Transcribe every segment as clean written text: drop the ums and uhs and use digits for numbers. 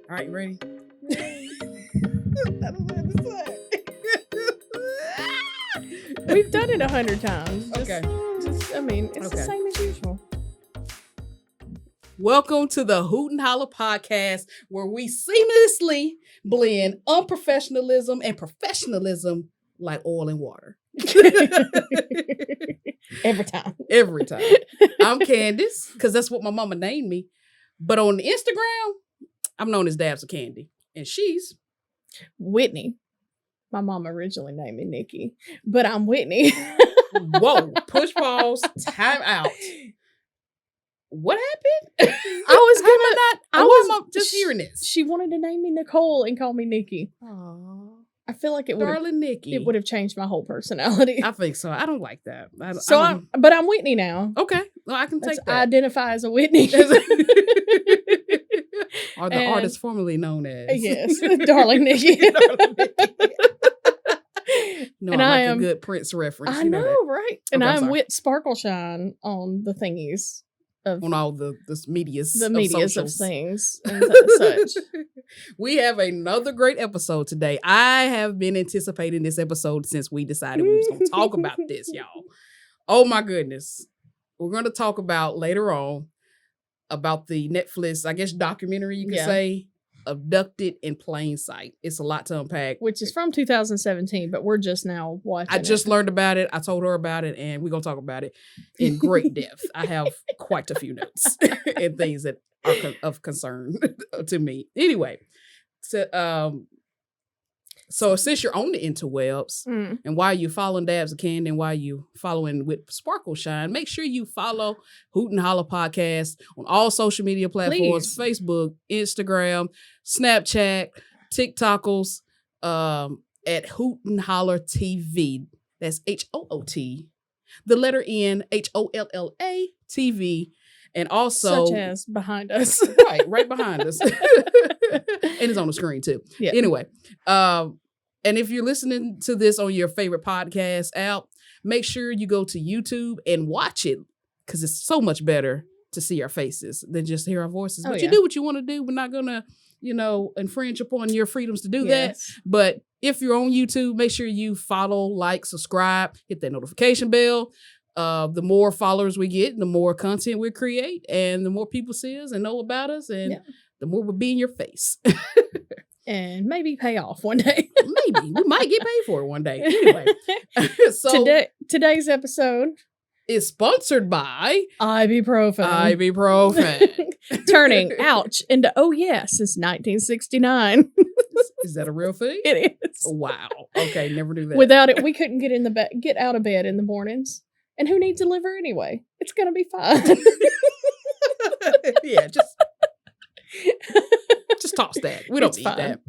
All right, you ready? I don't know what to say. We've done it 100 times. Okay. It's the same as usual. Welcome to the Hoot and Holla podcast, where we seamlessly blend unprofessionalism and professionalism like oil and water. Every time. Every time. I'm Candace, because that's what my mama named me. But on Instagram, I'm known as Dabs of Candy. And she's Whitney. My mom originally named me Nikki, but I'm Whitney. whoa, push pause, time out. What happened? I was just hearing this. She wanted to name me Nicole and call me Nikki. Aww. I feel like Darling Nikki. It would have changed my whole personality. I think so. I don't like that. But I'm Whitney now. Okay. Well, I can take that. I identify as a Whitney. Or the artist formerly known as. Yes, Darling Nikki. No, and I am a good Prince reference. I know, right? And okay, I'm with Sparkleshine on the thingies. On all the medias. The medias of things and such. We have another great episode today. I have been anticipating this episode since we decided we was going to talk about this, y'all. Oh my goodness. We're going to talk about later on about the Netflix, I guess, documentary you can say, Abducted in Plain Sight. It's a lot to unpack. Which is from 2017, but we're just now watching I just learned about it. I told her about it, and we're going to talk about it in great depth. I have quite a few notes and things that are of concern to me. Anyway, so since you're on the interwebs, and while you following Dabs of Candy and while you following with Sparkleshine, make sure you follow Hoot and Holla podcast on all social media platforms: Facebook, Instagram, Snapchat, TikTokers, at Hoot and Holla TV. That's HOOT, the letter N, HOLLA TV, and also such as behind us, right behind us. And it's on the screen too. Yeah. Anyway, and if you're listening to this on your favorite podcast app, make sure you go to YouTube and watch it, because it's so much better to see our faces than just hear our voices. But you do what you want to do. We're not gonna, infringe upon your freedoms to do that. But if you're on YouTube, make sure you follow, like, subscribe, hit that notification bell. The more followers we get, the more content we create, and the more people see us and know about us, and the more we'll be in your face. And maybe pay off one day. Maybe. We might get paid for it one day. Anyway. So today's episode is sponsored by ibuprofen. Turning ouch into oh yeah since 1969. Is that a real thing? It is. Wow. Okay, never knew that. Without it, we couldn't get out of bed in the mornings. And who needs a liver anyway? It's gonna be fine. Yeah, just toss that. We don't need that.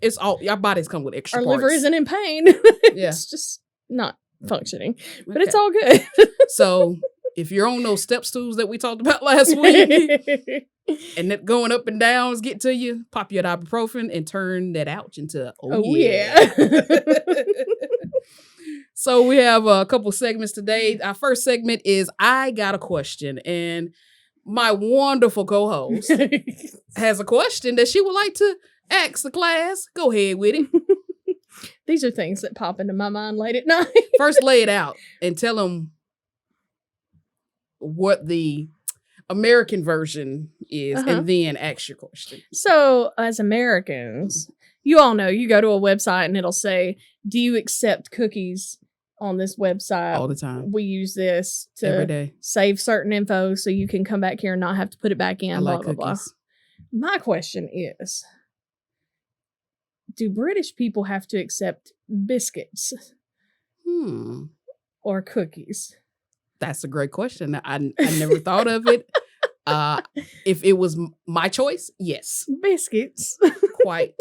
It's all our bodies come with extra Our parts. liver isn't in pain. It's just not functioning. But it's all good. So if you're on those step stools that we talked about last week and that going up and down is getting to you, pop your ibuprofen and turn that ouch into oh yeah. So we have a couple segments today. Our first segment is I Got a Question, and my wonderful co-host has a question that she would like to ask the class. Go ahead with it. These are things that pop into my mind late at night. First, lay it out and tell them what the American version is, and then ask your question. So, as Americans, you all know, you go to a website and it'll say, do you accept cookies on this website? All the time. We use this to every day. Save certain info so you can come back here and not have to put it back in. I like cookies. Blah. My question is, do British people have to accept biscuits? Or cookies? That's a great question. I never thought of it. If it was my choice, yes. Biscuits. Quite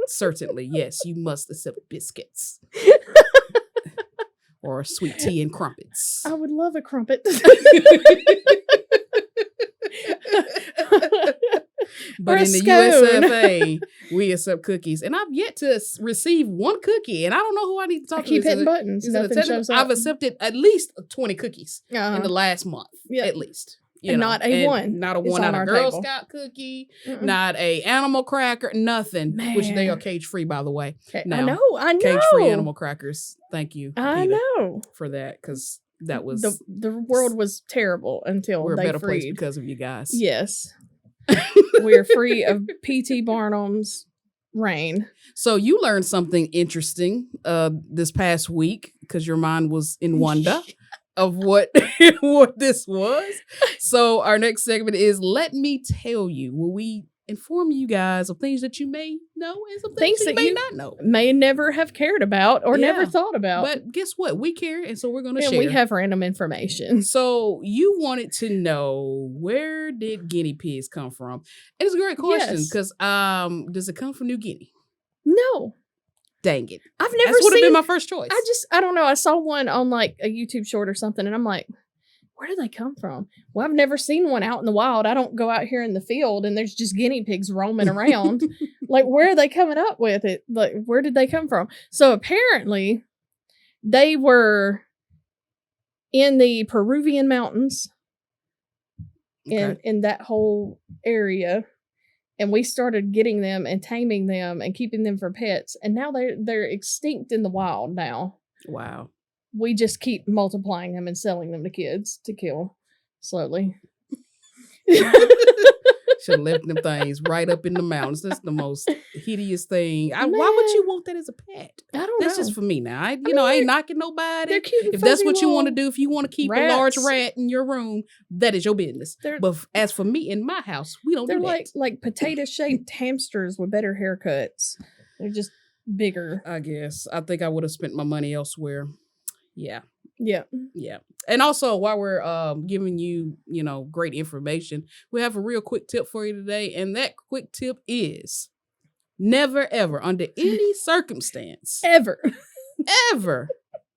certainly, yes. You must accept biscuits. Or sweet tea and crumpets. I would love a crumpet. But in the USFA, we accept cookies. And I've yet to receive one cookie. And I don't know who I need to talk to. Keep hitting buttons. Nothing shows up. I've accepted at least 20 cookies in the last month. At least. You And know, not a one not a is one on out our of Girl table. Scout cookie, Mm-mm. not a animal cracker, nothing. Which they are Man. cage free, by the way. Okay, Now, I know. cage free animal crackers. Thank you, I PETA, know. for that, because that was The world was terrible until we're a they better place freed. because of you guys. Yes. We're free of P.T. Barnum's reign. So you learned something interesting this past week because your mind was in wonder of what what this was. So our next segment is Let Me Tell You, where we inform you guys of things that you may know and some things you may not know. May never have cared about or never Yeah. thought about. But guess what? We care, and so we're going to And share. we have random information. So you wanted to know, where did guinea pigs come from? And it's a great question Yes. because does it come from New Guinea? No. Dang it. I've never That would have seen been my first choice. I don't know. I saw one on like a YouTube short or something, and I'm like, where do they come from? Well, I've never seen one out in the wild. I don't go out here in the field and there's just guinea pigs roaming around. Like, where are they coming up with it? Like, where did they come from? So apparently they were in the Peruvian mountains in that whole area. And we started getting them and taming them and keeping them for pets. And now they're extinct in the wild now. Wow. We just keep multiplying them and selling them to kids to kill slowly. Should have left them things right up in the mountains. That's the most hideous thing. Why would you want that as a pet? I don't know. That's just for me now. I mean, ain't knocking nobody. They're cute and If that's fuzzy what you want to little do, if you want to keep rats. a large rat in your room, that is your business. They're- But as for me in my house, we don't They're do that. like potato-shaped hamsters with better haircuts. They're just bigger. I guess. I think I would have spent my money elsewhere. Yeah. Yeah. Yeah. And also, while we're giving you, great information, we have a real quick tip for you today. And that quick tip is never, ever, under any circumstance, ever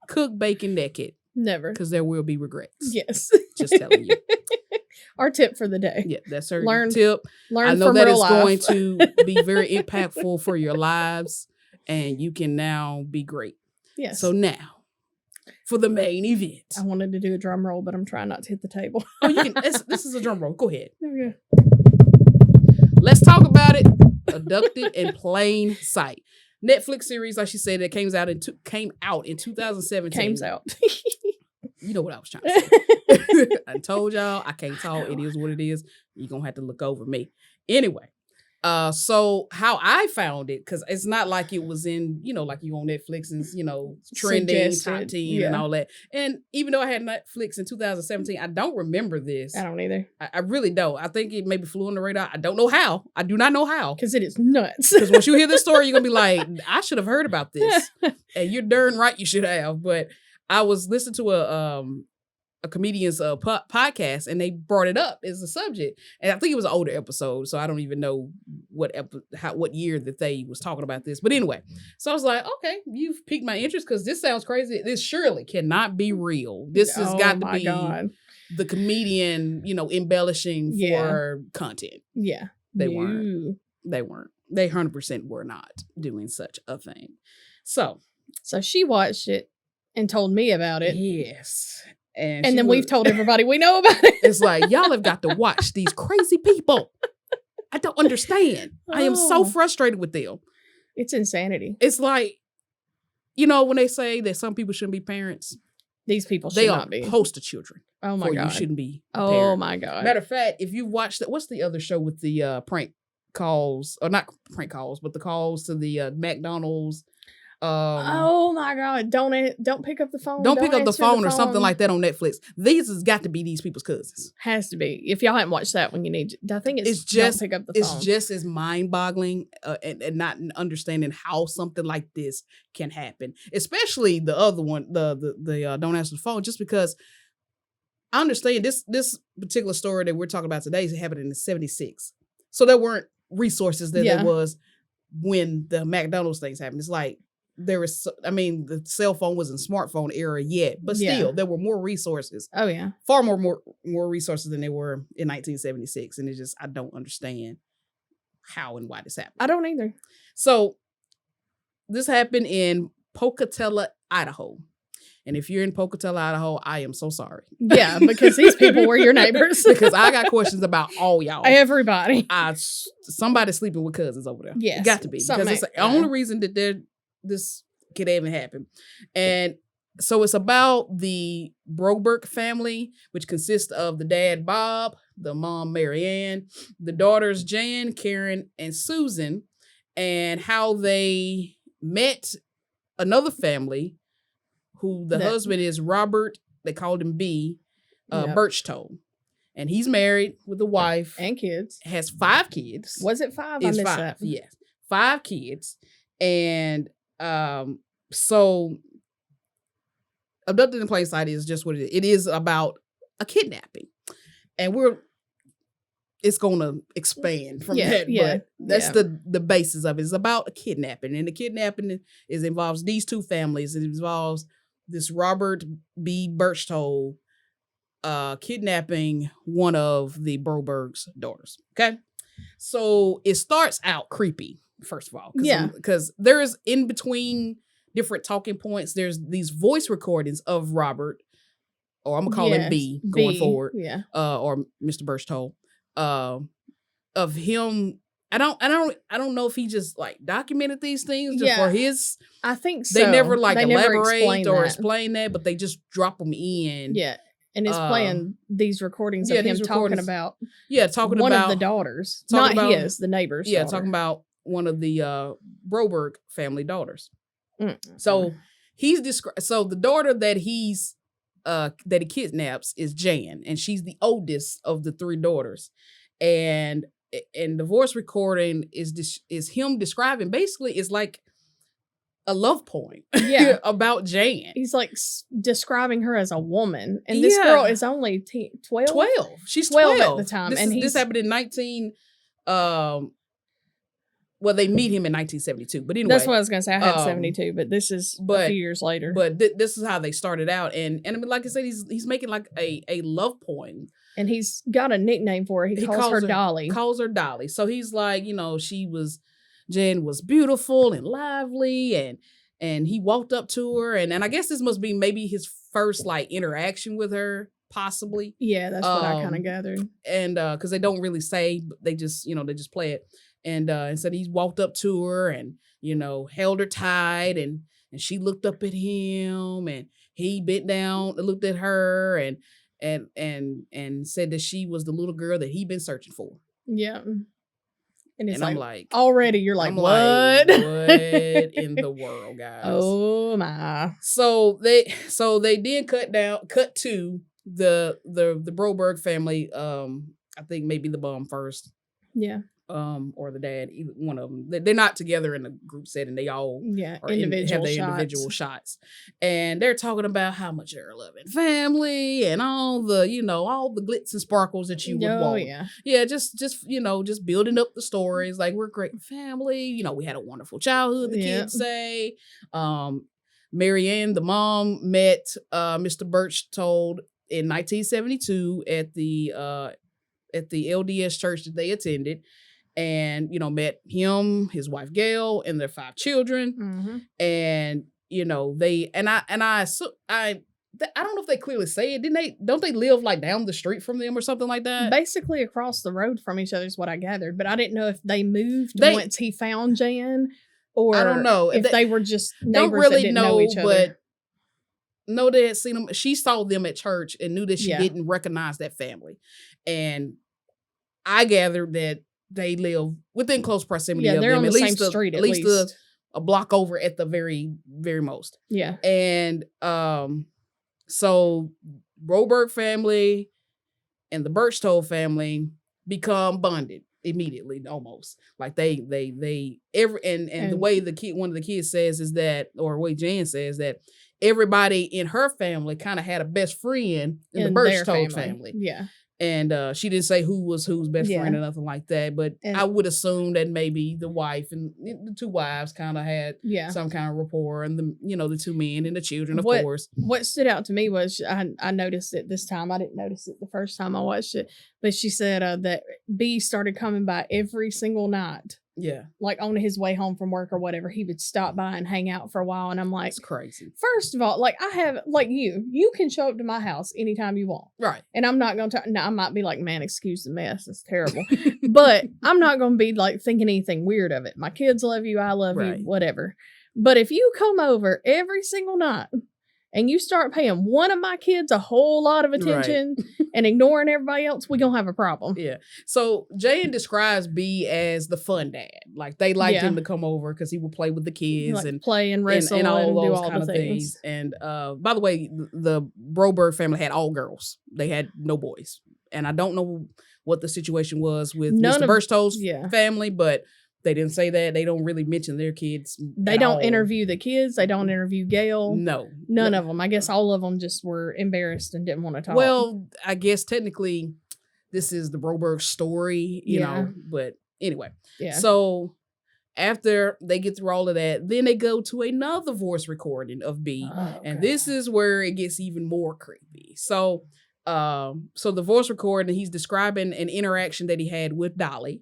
cook bacon naked. Never. Because there will be regrets. Yes. Just telling you. Our tip for the day. Yeah, that's our Learn tip. Learn I know from that real is life. going to be very impactful for your lives. And you can now be great. Yes. So now, for the main event. I wanted to do a drum roll, but I'm trying not to hit the table. Oh, you can. This is a drum roll. Go ahead. Okay. Let's talk about it. Abducted in Plain Sight. Netflix series, like she said, that came out in 2017. Cames out. You know what I was trying to say. I told y'all I can't talk. It is what it is. You're gonna have to look over me. Anyway, so how I found it, because it's not like it was in, like you on Netflix and trending, top 10 and all that. And even though I had Netflix in 2017, I don't remember this. I don't either. I really don't. I think it maybe flew on the radar. I don't know how. I do not know how. Because it is nuts. Because once you hear this story, you're gonna be like, I should have heard about this. And you're darn right you should have. But I was listening to a comedian's podcast, and they brought it up as a subject. And I think it was an older episode, so I don't even know what year that they was talking about this. But anyway, so I was like, okay, you've piqued my interest because this sounds crazy. This surely cannot be real. This has got to be the comedian, embellishing for content. Yeah. They weren't. They 100% were not doing such a thing. So she watched it and told me about it. Yes. And then we've told everybody we know about it. It's like, y'all have got to watch these crazy people. I don't understand. I am so frustrated with them. It's insanity. It's like, when they say that some people shouldn't be parents, these people should not be. They are poster children. Oh my God. You shouldn't be a parent. parent. My God. Matter of fact, if you watch that, what's the other show with the prank calls, or not prank calls, but the calls to the McDonald's. Oh my God! Don't pick up the phone. Don't pick up the phone or something like that on Netflix. These has got to be these people's cousins. Has to be. If y'all haven't watched that one, you need to. I think it's just don't pick up the phone. It's just as mind-boggling and not understanding how something like this can happen. Especially the other one, the don't answer the phone, just because I understand this particular story that we're talking about today happened in the 76. So there weren't resources that there was when the McDonald's things happened. It's like the cell phone wasn't smartphone era yet, but still there were more resources. Oh yeah. Far more resources than there were in 1976. And it's just, I don't understand how and why this happened. I don't either. So this happened in Pocatello, Idaho. And if you're in Pocatello, Idaho, I am so sorry. Yeah, because these people were your neighbors. Because I got questions about all y'all. Everybody. Somebody's sleeping with cousins over there. Yes, it got to be, because it's the only reason that this could even happen. And so it's about the Broberg family, which consists of the dad, Bob, the mom, Marianne, the daughters, Jan, Karen, and Susan, and how they met another family who the husband is Robert, they called him B, Birchtold. And he's married with a wife. And kids. Has 5 kids. Was it 5? I missed 5. that. Yes. 5 kids. And so Abducted in Plain Sight is just what it is. It is about a kidnapping. And it's going to expand from that. But that's the basis of it. It's about a kidnapping. And the kidnapping involves these 2 families. It involves this Robert B. Birchtold kidnapping one of the Broberg's daughters. Okay? So it starts out creepy, first of all. Because there's in between different talking points, there's these voice recordings of Robert, or I'm gonna call him B going forward, or Mr. Birchtold, of him. I don't know if he just like documented these things just for his. I think so. They never elaborate or explain that, but they just drop them in. Yeah. And it's playing these recordings of him talking about talking one about of the daughters, not his, the neighbor's daughter. Talking about one of the Broberg family daughters. Mm-hmm. So he's so the daughter that he kidnaps is Jan, and she's the oldest of the 3 daughters. And the voice recording is him describing, basically it's like a love poem about Jan. He's like describing her as a woman, and this girl is only 12. She's 12 at the time. This happened in well, they meet him in 1972, but anyway. That's what I was going to say. I had 72, but this is a few years later. But this is how they started out. And I mean, like I said, he's making like a love poem. And he's got a nickname for her. He calls her Dolly. Calls her Dolly. So he's like, Jan was beautiful and lively, and he walked up to her. And I guess this must be maybe his first like interaction with her, possibly. Yeah, that's what I kind of gathered. And because they don't really say, but they just play it. And so he walked up to her and, held her tight, and she looked up at him, and he bent down and looked at her and said that she was the little girl that he'd been searching for. Yeah. And I'm like, already you're like, what? What in the world, guys? Oh my. So they then cut to the Broberg family. I think maybe the mom first. Yeah. Or the dad, either one of them. They're not together in a group setting. They all have their individual shots, and they're talking about how much they're a loving family and all the glitz and sparkles that you would want. Just building up the stories like we're a great family. We had a wonderful childhood. The kids say. Marianne, the mom, met Mr. Birchtold in 1972 at the LDS church that they attended. And, met him, his wife Gail, and their 5 children. Mm-hmm. And, I don't know if they clearly say it. Don't they live like down the street from them or something like that? Basically across the road from each other is what I gathered. But I didn't know if they moved once he found Jan, or I don't know if they were just neighbors don't really that didn't know each other. But no, they had seen them. She saw them at church and knew that she didn't recognize that family. And I gathered that they live within close proximity of they're them. on the same street at least. A block over at the very, very most. Yeah. And so Broberg family and the Birchtold family become bonded immediately, almost. Like they the way one of the kids says is that, or the way Jan says that everybody in her family kind of had a best friend in the Birchtold family. Yeah. And she didn't say who was whose best friend or nothing like that. But I would assume that maybe the wife and the 2 wives kind of had some kind of rapport, and the 2 men and the children, of course. What stood out to me was I noticed it this time. I didn't notice it the first time I watched it. But she said that B started coming by every single night Yeah. Like on his way home from work or whatever, he would stop by and hang out for a while. And I'm like, It's crazy. first of all, like I have, like you can show up to my house anytime you want. Right. And I'm not going to, now I might be like, man, excuse the mess. It's terrible. But I'm not going to be like thinking anything weird of it. My kids love you. I love Right. you, whatever. But if you come over every single night and you start paying one of my kids a whole lot of attention and ignoring everybody else, we're going to have a problem. Yeah. So Jan describes B as the fun dad. Like they liked Yeah. him to come over because he would play with the kids Like and play and wrestle and all do those all kind the of things. things. And by the way, the Broberg family had all girls. They had no boys. And I don't know what the situation was with None Mr. of- Burstow's yeah. family, but they didn't say that. They don't really mention their kids. They at don't all. interview the kids. They don't interview Gail. No. None of them. I guess all of them just were embarrassed and didn't want to talk. Well, I guess technically this is the Broberg story, you Yeah. know, but anyway. yeah. So after they get through all of that, then they go to another voice recording of B. Oh, And God. this is where it gets even more creepy. So the voice recording, he's describing an interaction that he had with Dolly.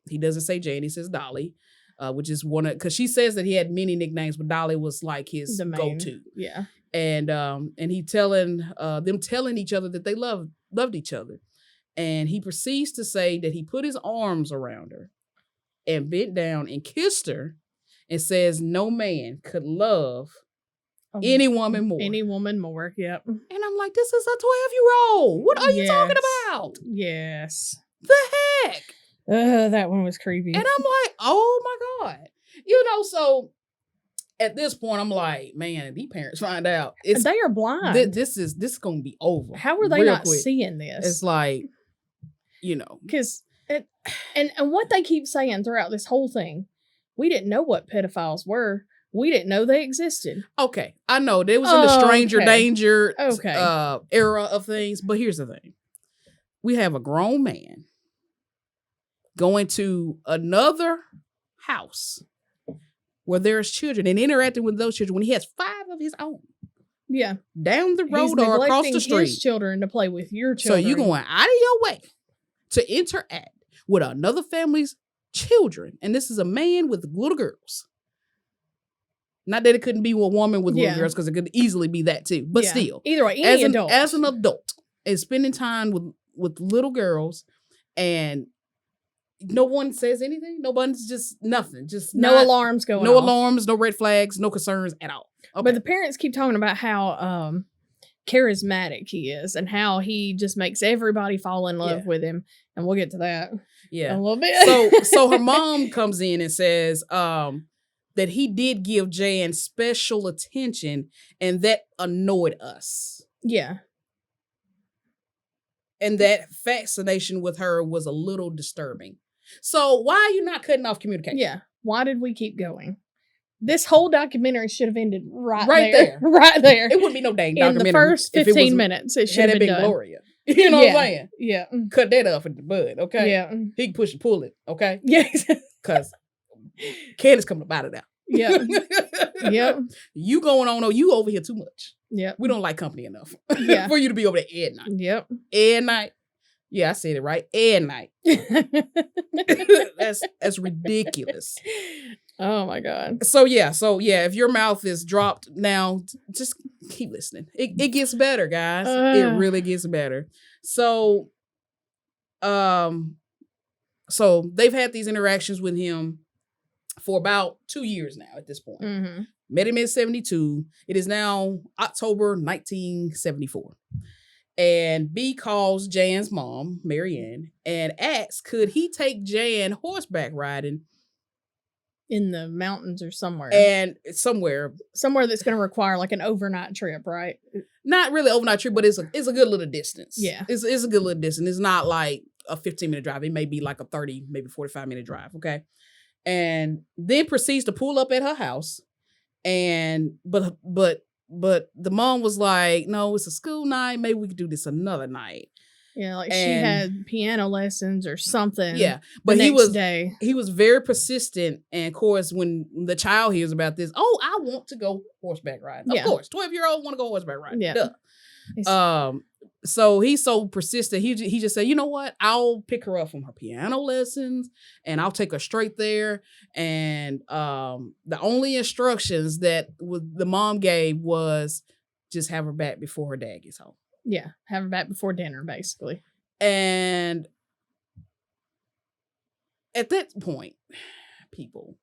He doesn't say Jane, he says Dolly, which is one of, because she says that he had many nicknames, but Dolly was like his The main. go-to. Yeah. And he telling each other that they loved each other. And he proceeds to say that he put his arms around her and bent down and kissed her and says no man could love any woman more. Any woman more. Yep. And I'm like, this is a 12-year-old. What are you talking Yes. about? Yes. The heck? That one was creepy. And I'm like, oh my God. You know, so at this point, I'm like, man, if these parents find out, it's they are blind. this is gonna be over. How are they real not quick. seeing this? It's like, you know. Because and what they keep saying throughout this whole thing, we didn't know what pedophiles were. We didn't know they existed. Okay, I know they was in the stranger Okay. danger Okay. era of things, but here's the thing: we have a grown man going to another house where there's children and interacting with those children when he has 5 of his own Yeah. down the He's road or across neglecting the street. his children to play with your So children. you going out of your way to interact with another family's children, and this is a man with little girls. Not that it couldn't be a woman with little Yeah. girls, because it could easily be that too. But Yeah. still, Either way, any adult. as an adult, and spending time with little girls, and no one says anything. No one's just nothing. Just no alarms going no off. alarms, no red flags, no concerns at all. Okay. But the parents keep talking about how charismatic he is and how he just makes everybody fall in love Yeah. with him. And we'll get to that yeah. a little bit. So her mom comes in and says that he did give Jan special attention, and that annoyed us. Yeah. And that fascination with her was a little disturbing. So why are you not cutting off communication? Yeah. Why did we keep going? This whole documentary should have ended right there. right there. It wouldn't be no dang In documentary. the first if it 15 was- minutes, it should Had have it been been done. Gloria. You know what I'm Yeah. saying? Yeah. Cut that off at the bud, okay? Yeah. He can push and pull it, okay? Yeah. Because Candace coming up out of that. Yeah. Yep. You going on, you over here too much. Yep. We don't like company enough Yeah. for you to be over there at night. Yep. At night. Yeah, I said it right. At night. That's ridiculous. Oh my God. So yeah, if your mouth is dropped now, just keep listening. It gets better, guys. It really gets better. So so they've had these interactions with him for about 2 years now at this point. Mm-hmm. Met him in 72. It is now October 1974. And B calls Jan's mom, Marianne, and asks, could he take Jan horseback riding? In the mountains or somewhere. And somewhere Somewhere that's going to require like an overnight trip, right? not really overnight trip, but it's a good little distance. Yeah. It's a good little distance. It's not like a 15-minute drive. It may be like a 30, maybe 45-minute drive. Okay. And then proceeds to pull up at her house. And but the mom was like, no, it's a school night. Maybe we could do this another night. Yeah, like she And- had piano lessons or something. Yeah. the But he next day. was very persistent. And of course, when the child hears about this, oh, I want to go horseback riding. Yeah. Of course, 12-year-old want to go horseback riding. Yeah. Duh. So he's so persistent. He just said, you know what? I'll pick her up from her piano lessons and I'll take her straight there. And the only instructions that the mom gave was just have her back before her dad gets home. Yeah, have her back before dinner, basically. And at that point, people,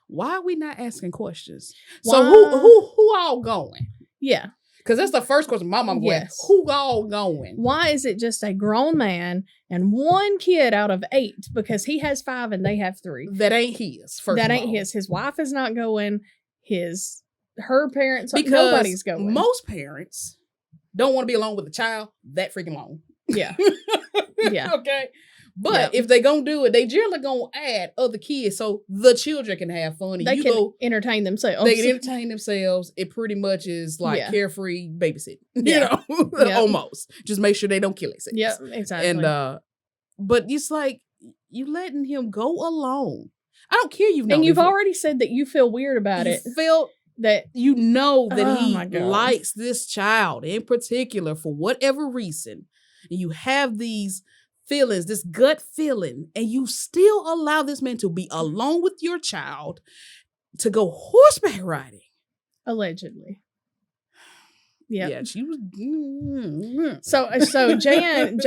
why are we not asking questions? Why? So who all going? Yeah. Because that's the first question my mom went, who all going? Why is it just a grown man and one kid out of 8? Because he has 5 and they have 3. That ain't his. That ain't his. His wife is not going. Her parents, because nobody's going. Most parents don't want to be alone with a child that freaking long. Yeah. Yeah. Okay. But if they gonna do it, they generally gonna add other kids so the children can have fun. And they can entertain themselves. They can entertain themselves. It pretty much is like carefree babysitting. Yeah. You know, almost. Just make sure they don't kill themselves. Yep, exactly. And but it's like you letting him go alone. I don't care. And you've already said that you feel weird about it. Felt that you know that he likes this child in particular for whatever reason. And you have these feelings, this gut feeling, and you still allow this man to be alone with your child to go horseback riding. Allegedly. Yep. Yeah, she was. So Jan,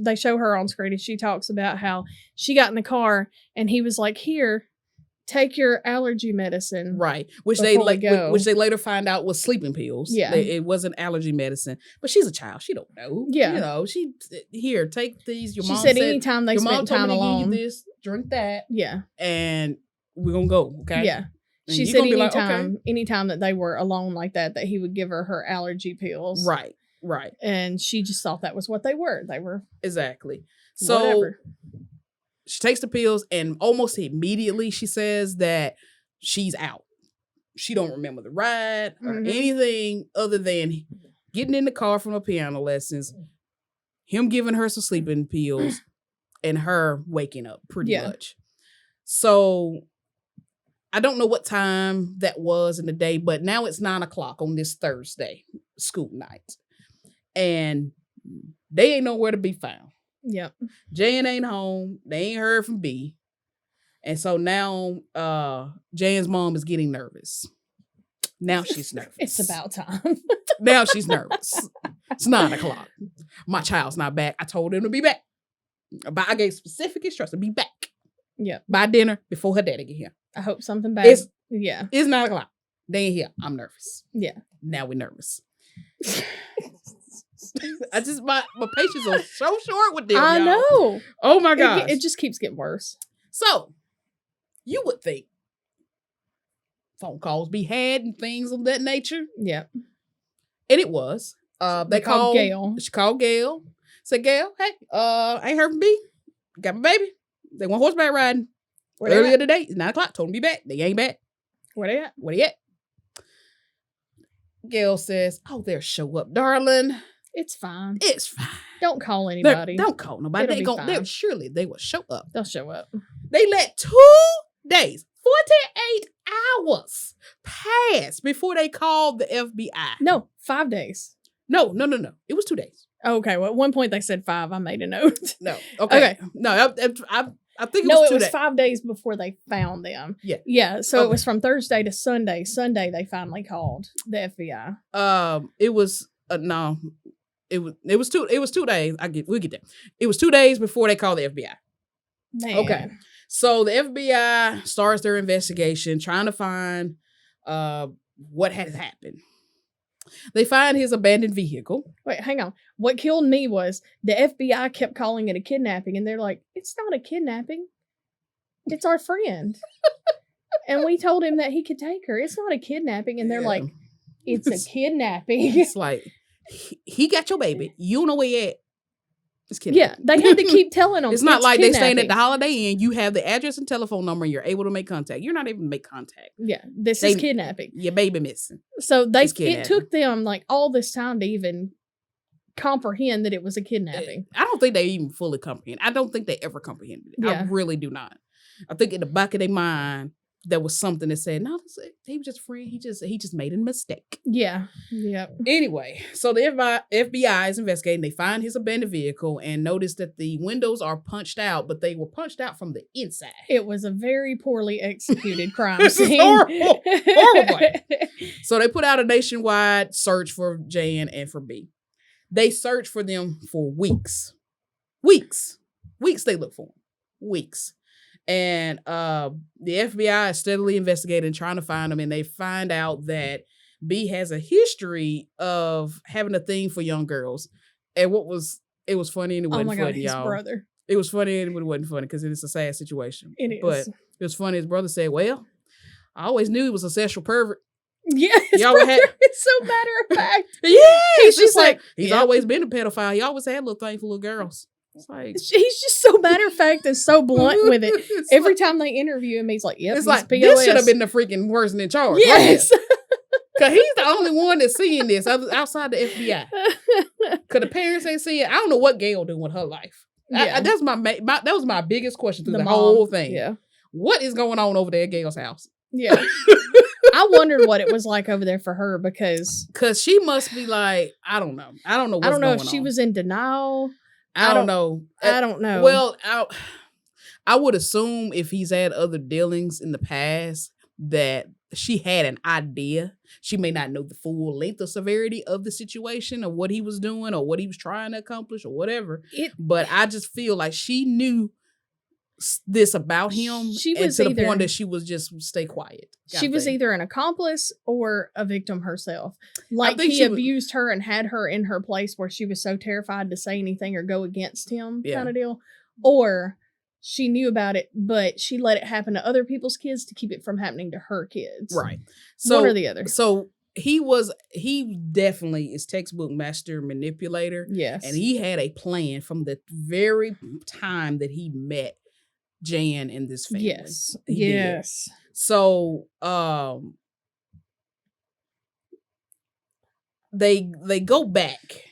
they show her on screen and she talks about how she got in the car and he was like, "Here, take your allergy medicine." Right. Which they later find out was sleeping pills. Yeah. It wasn't allergy medicine. But she's a child. She don't know. Yeah. You know, here, take these. Your she mom said anytime they spent time alone. Give you this, drink that. Yeah. And we're going to go. Okay. Yeah. And she said anytime that they were alone like that he would give her allergy pills. Right. Right. And she just thought that was what they were. They were. Exactly. So. Whatever. She takes the pills and almost immediately she says that she's out. She don't remember the ride or anything other than getting in the car from her piano lessons, him giving her some sleeping pills, and her waking up pretty much. So I don't know what time that was in the day, but now it's 9:00 on this Thursday school night. And they ain't nowhere to be found. Yep. Jan ain't home. They ain't heard from B. And so now Jan's mom is getting nervous. Now she's nervous. It's about time. Now she's nervous. It's 9:00. My child's not back. I told him to be back. But I gave specific instructions to be back. Yeah. By dinner before her daddy get here. I hope something bad. It's 9:00. They ain't here. I'm nervous. Yeah. Now we're nervous. My patience is so short with them. I know. Oh my gosh. It just keeps getting worse. So you would think phone calls be had and things of that nature. Yeah. And it was. They called Gail. She called Gail. Said, "Gail, hey, I ain't heard from B. Got my baby. They went horseback riding earlier today. It's 9:00. Told them to be back. They ain't back. Where they at? Where they at?" Gail says, "Oh, they'll show up, darling. It's fine. It's fine. Don't call anybody. Don't call nobody. Surely they will show up. They'll show up." They let 2 days, 48 hours pass before they called the FBI. No, 5 days. No. It was 2 days. Okay. Well, at one point they said 5. I made a note. No. Okay. No, I think it was 2 days. No, it was 5 days before they found them. Yeah. Yeah. So it was from Thursday to Sunday. Sunday they finally called the FBI. It was no. It was 2 days. We'll get there. It was 2 days before they called the FBI. Man. Okay. So the FBI starts their investigation, trying to find what had happened. They find his abandoned vehicle. Wait, hang on. What killed me was the FBI kept calling it a kidnapping, and they're like, "It's not a kidnapping. It's our friend." And we told him that he could take her. It's not a kidnapping. And they're like, "It's a kidnapping." It's like, he got your baby. You don't know where he at. It's kidnapping. Yeah, they had to keep telling them. It's not like they staying at the Holiday Inn. You have the address and telephone number, and you're able to make contact. You're not able to make contact. Yeah, this is kidnapping. Your baby missing. So it took them like all this time to even comprehend that it was a kidnapping. I don't think they even fully comprehend. I don't think they ever comprehended it. Yeah. I really do not. I think in the back of their mind, there was something that said, no, he was just a friend. He just made a mistake. Yeah. Yeah. Anyway, so the FBI is investigating. They find his abandoned vehicle and notice that the windows are punched out, but they were punched out from the inside. It was a very poorly executed crime This is scene. horrible. Horrible. So they put out a nationwide search for Jan and for B. They searched for them for weeks. Weeks they look for them. Weeks. And the FBI is steadily investigating, trying to find them, and they find out that B has a history of having a thing for young girls. And it was funny and it wasn't funny, his y'all. brother. It was funny and it wasn't funny because it is a sad situation. It is. But it was funny. His brother said, well, I always knew he was a sexual pervert. Yeah, his Y'all brother had- is so matter of fact. Yeah, He's just like, he's yeah. always been a pedophile. He always had a little thing for little girls. It's like, He's just so matter of fact and so blunt with it. It's Every like- time they interview him, he's like, yep, it's he's like POS. this should have been the freaking person in charge. Yes. Because he's the only one that's seeing this outside the FBI. Because the parents ain't seeing. I don't know what Gail doing with her life. Yeah. That's that was my biggest question through the mom. whole thing. Yeah. What is going on over there at Gail's house? Yeah. I wondered what it was like over there for her because she must be like, I don't know. I don't know what's I don't know going if she on. was in denial. I don't know. I don't know. Well, I would assume if he's had other dealings in the past that she had an idea. She may not know the full length or severity of the situation or what he was doing or what he was trying to accomplish or whatever. But I just feel like she knew this about him. She and was to the either- point that she was just stay quiet. She was either an accomplice or a victim herself. Like think he she was- abused her and had her in her place where she was so terrified to say anything or go against him Yeah. kind of deal. Or she knew about it, but she let it happen to other people's kids to keep it from happening to her kids. right. So one or the other. So he definitely is textbook master manipulator. Yes. And he had a plan from the very time that he met Jan and this family. Yes. He did. Yes. So they go back.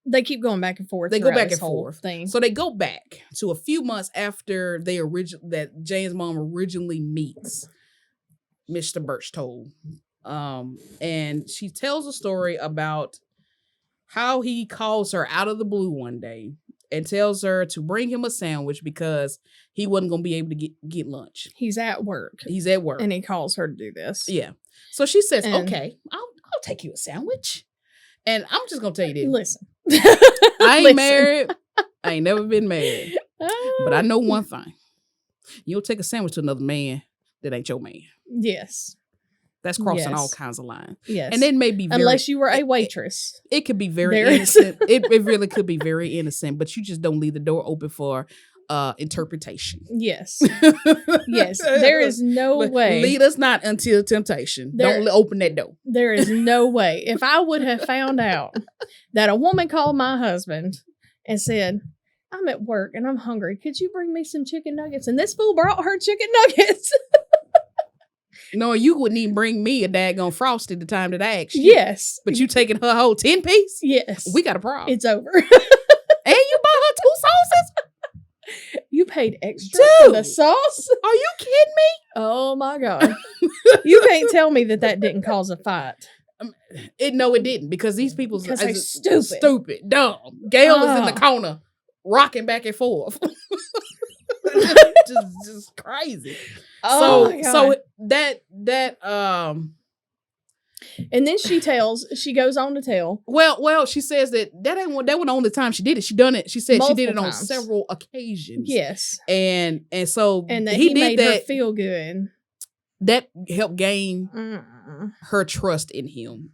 They keep going back and forth. They go throughout back this and whole forth. thing. So they go back to a few months after that Jan's mom originally meets Mr. Birchtold. And she tells a story about how he calls her out of the blue one day and tells her to bring him a sandwich because he wasn't going to be able to get lunch. He's at work. He's at work. And he calls her to do this. Yeah. So she says, And- okay, I'll take you a sandwich. And I'm just going to tell you this. Listen. I ain't Listen. married. I ain't never been married. But I know Ah. one thing. You'll take a sandwich to another man that ain't your man. Yes. That's crossing all Yes. kinds of lines. Yes. And it may be very, unless you were a waitress. it could be very There is- innocent. It really could be very innocent, but you just don't leave the door open for interpretation. Yes. Yes. There is no way. Lead us not until temptation. Don't open that door. There is no way. If I would have found out that a woman called my husband and said, I'm at work and I'm hungry. Could you bring me some chicken nuggets? And this fool brought her chicken nuggets. No, you wouldn't even bring me a daggone Frosty the time that I asked you. Yes. But you taking her whole 10-piece? Yes. We got a problem. It's over. And you bought her 2 sauces? You paid extra for the Dude. sauce? Are you kidding me? Oh my God. You can't tell me that didn't cause a fight. No, it didn't because these people Because they stupid. stupid, dumb. Gail is in the Oh. corner, rocking back and forth, just crazy. Oh my God. So that And then she goes on to tell. well, she says that wasn't the only time she did it. She done it. She said she did it Multiple on times. several occasions. Yes. and so And that he he did made her that. feel good. That helped gain Mm. her trust in him.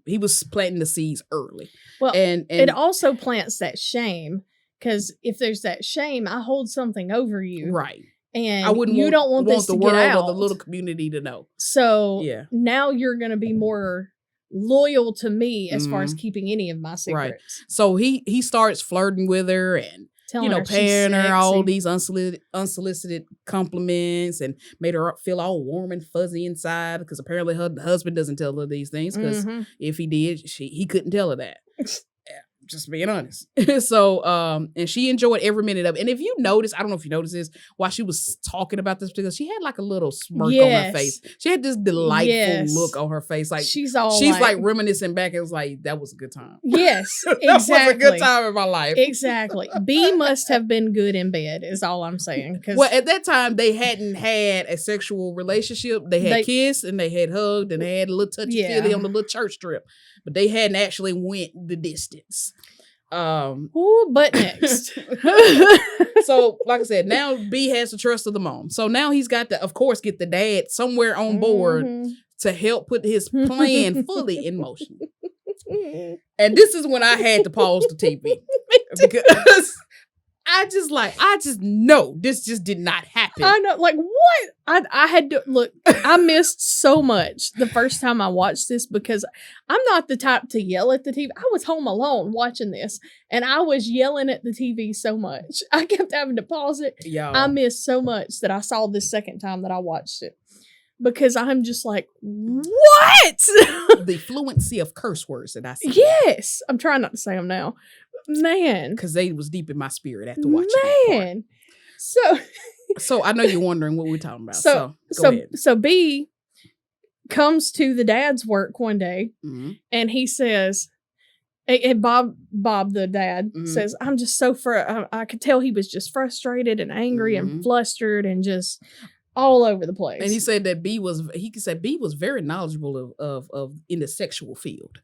He was planting the seeds early. Well, and it also plants that shame because if there's that shame, I hold something over you, right. and I wouldn't you don't want this the to world get out. or the little community to know. So Yeah. now you're going to be more loyal to me as far as Mhm. keeping any of my secrets. Right. So he starts flirting with her and Telling her she's paying her all sexy. these unsolicited compliments and made her feel all warm and fuzzy inside because apparently her husband doesn't tell her these things because Mhm. if he did, he couldn't tell her that. Just being honest. So, and she enjoyed every minute of it. And if you notice, I don't know if you noticed this, while she was talking about this, because she had like a little smirk on her face. She had this delightful look on her face. Like she's like reminiscing back. It was like, that was a good time. Yes, exactly. That was a good time in my life. Exactly. B must have been good in bed, is all I'm saying. Well, at that time, they hadn't had a sexual relationship. They had kissed and they had hugged and they had a little touchy-feely on the little church trip. But they hadn't actually went the distance. But next. So, like I said, now B has the trust of the mom. So now he's got to, of course, get the dad somewhere on board to help put his plan fully in motion. And this is when I had to pause the TV. Because I just know this just did not happen. I know, like, what? I had to, look, I missed so much the first time I watched this because I'm not the type to yell at the TV. I was home alone watching this, and I was yelling at the TV so much. I kept having to pause it. Yo. I missed so much that I saw this second time that I watched it. Because I'm just like, what? The fluency of curse words that I see. Yes. I'm trying not to say them now. Man. Because they was deep in my spirit after watching Man. So I know you're wondering what we're talking about. So go ahead. So B comes to the dad's work one day and he says, and Bob the dad says, I'm just so I could tell he was just frustrated and angry and flustered and just all over the place. And he said that B was very knowledgeable of in the sexual field.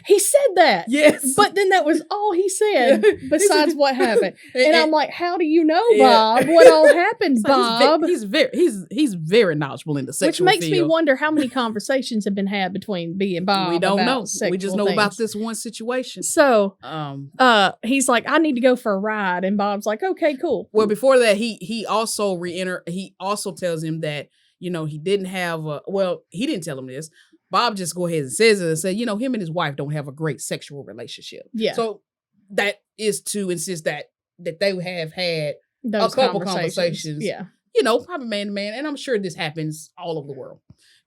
He said that. Yes. But then that was all he said besides what happened. And I'm like, how do you know, Bob? What all happened, Bob? He's very knowledgeable in the sexual field. Which makes me wonder how many conversations have been had between B and Bob. We don't know. We just know things. about this one situation. So he's like, I need to go for a ride. And Bob's like, okay, cool. Well, before that, he also tells him that, he didn't have he didn't tell him this. Bob just go ahead and says it and say, him and his wife don't have a great sexual relationship. Yeah. So that is to insist that they have had those a couple conversations. Yeah. Probably man to man. And I'm sure this happens all over the world.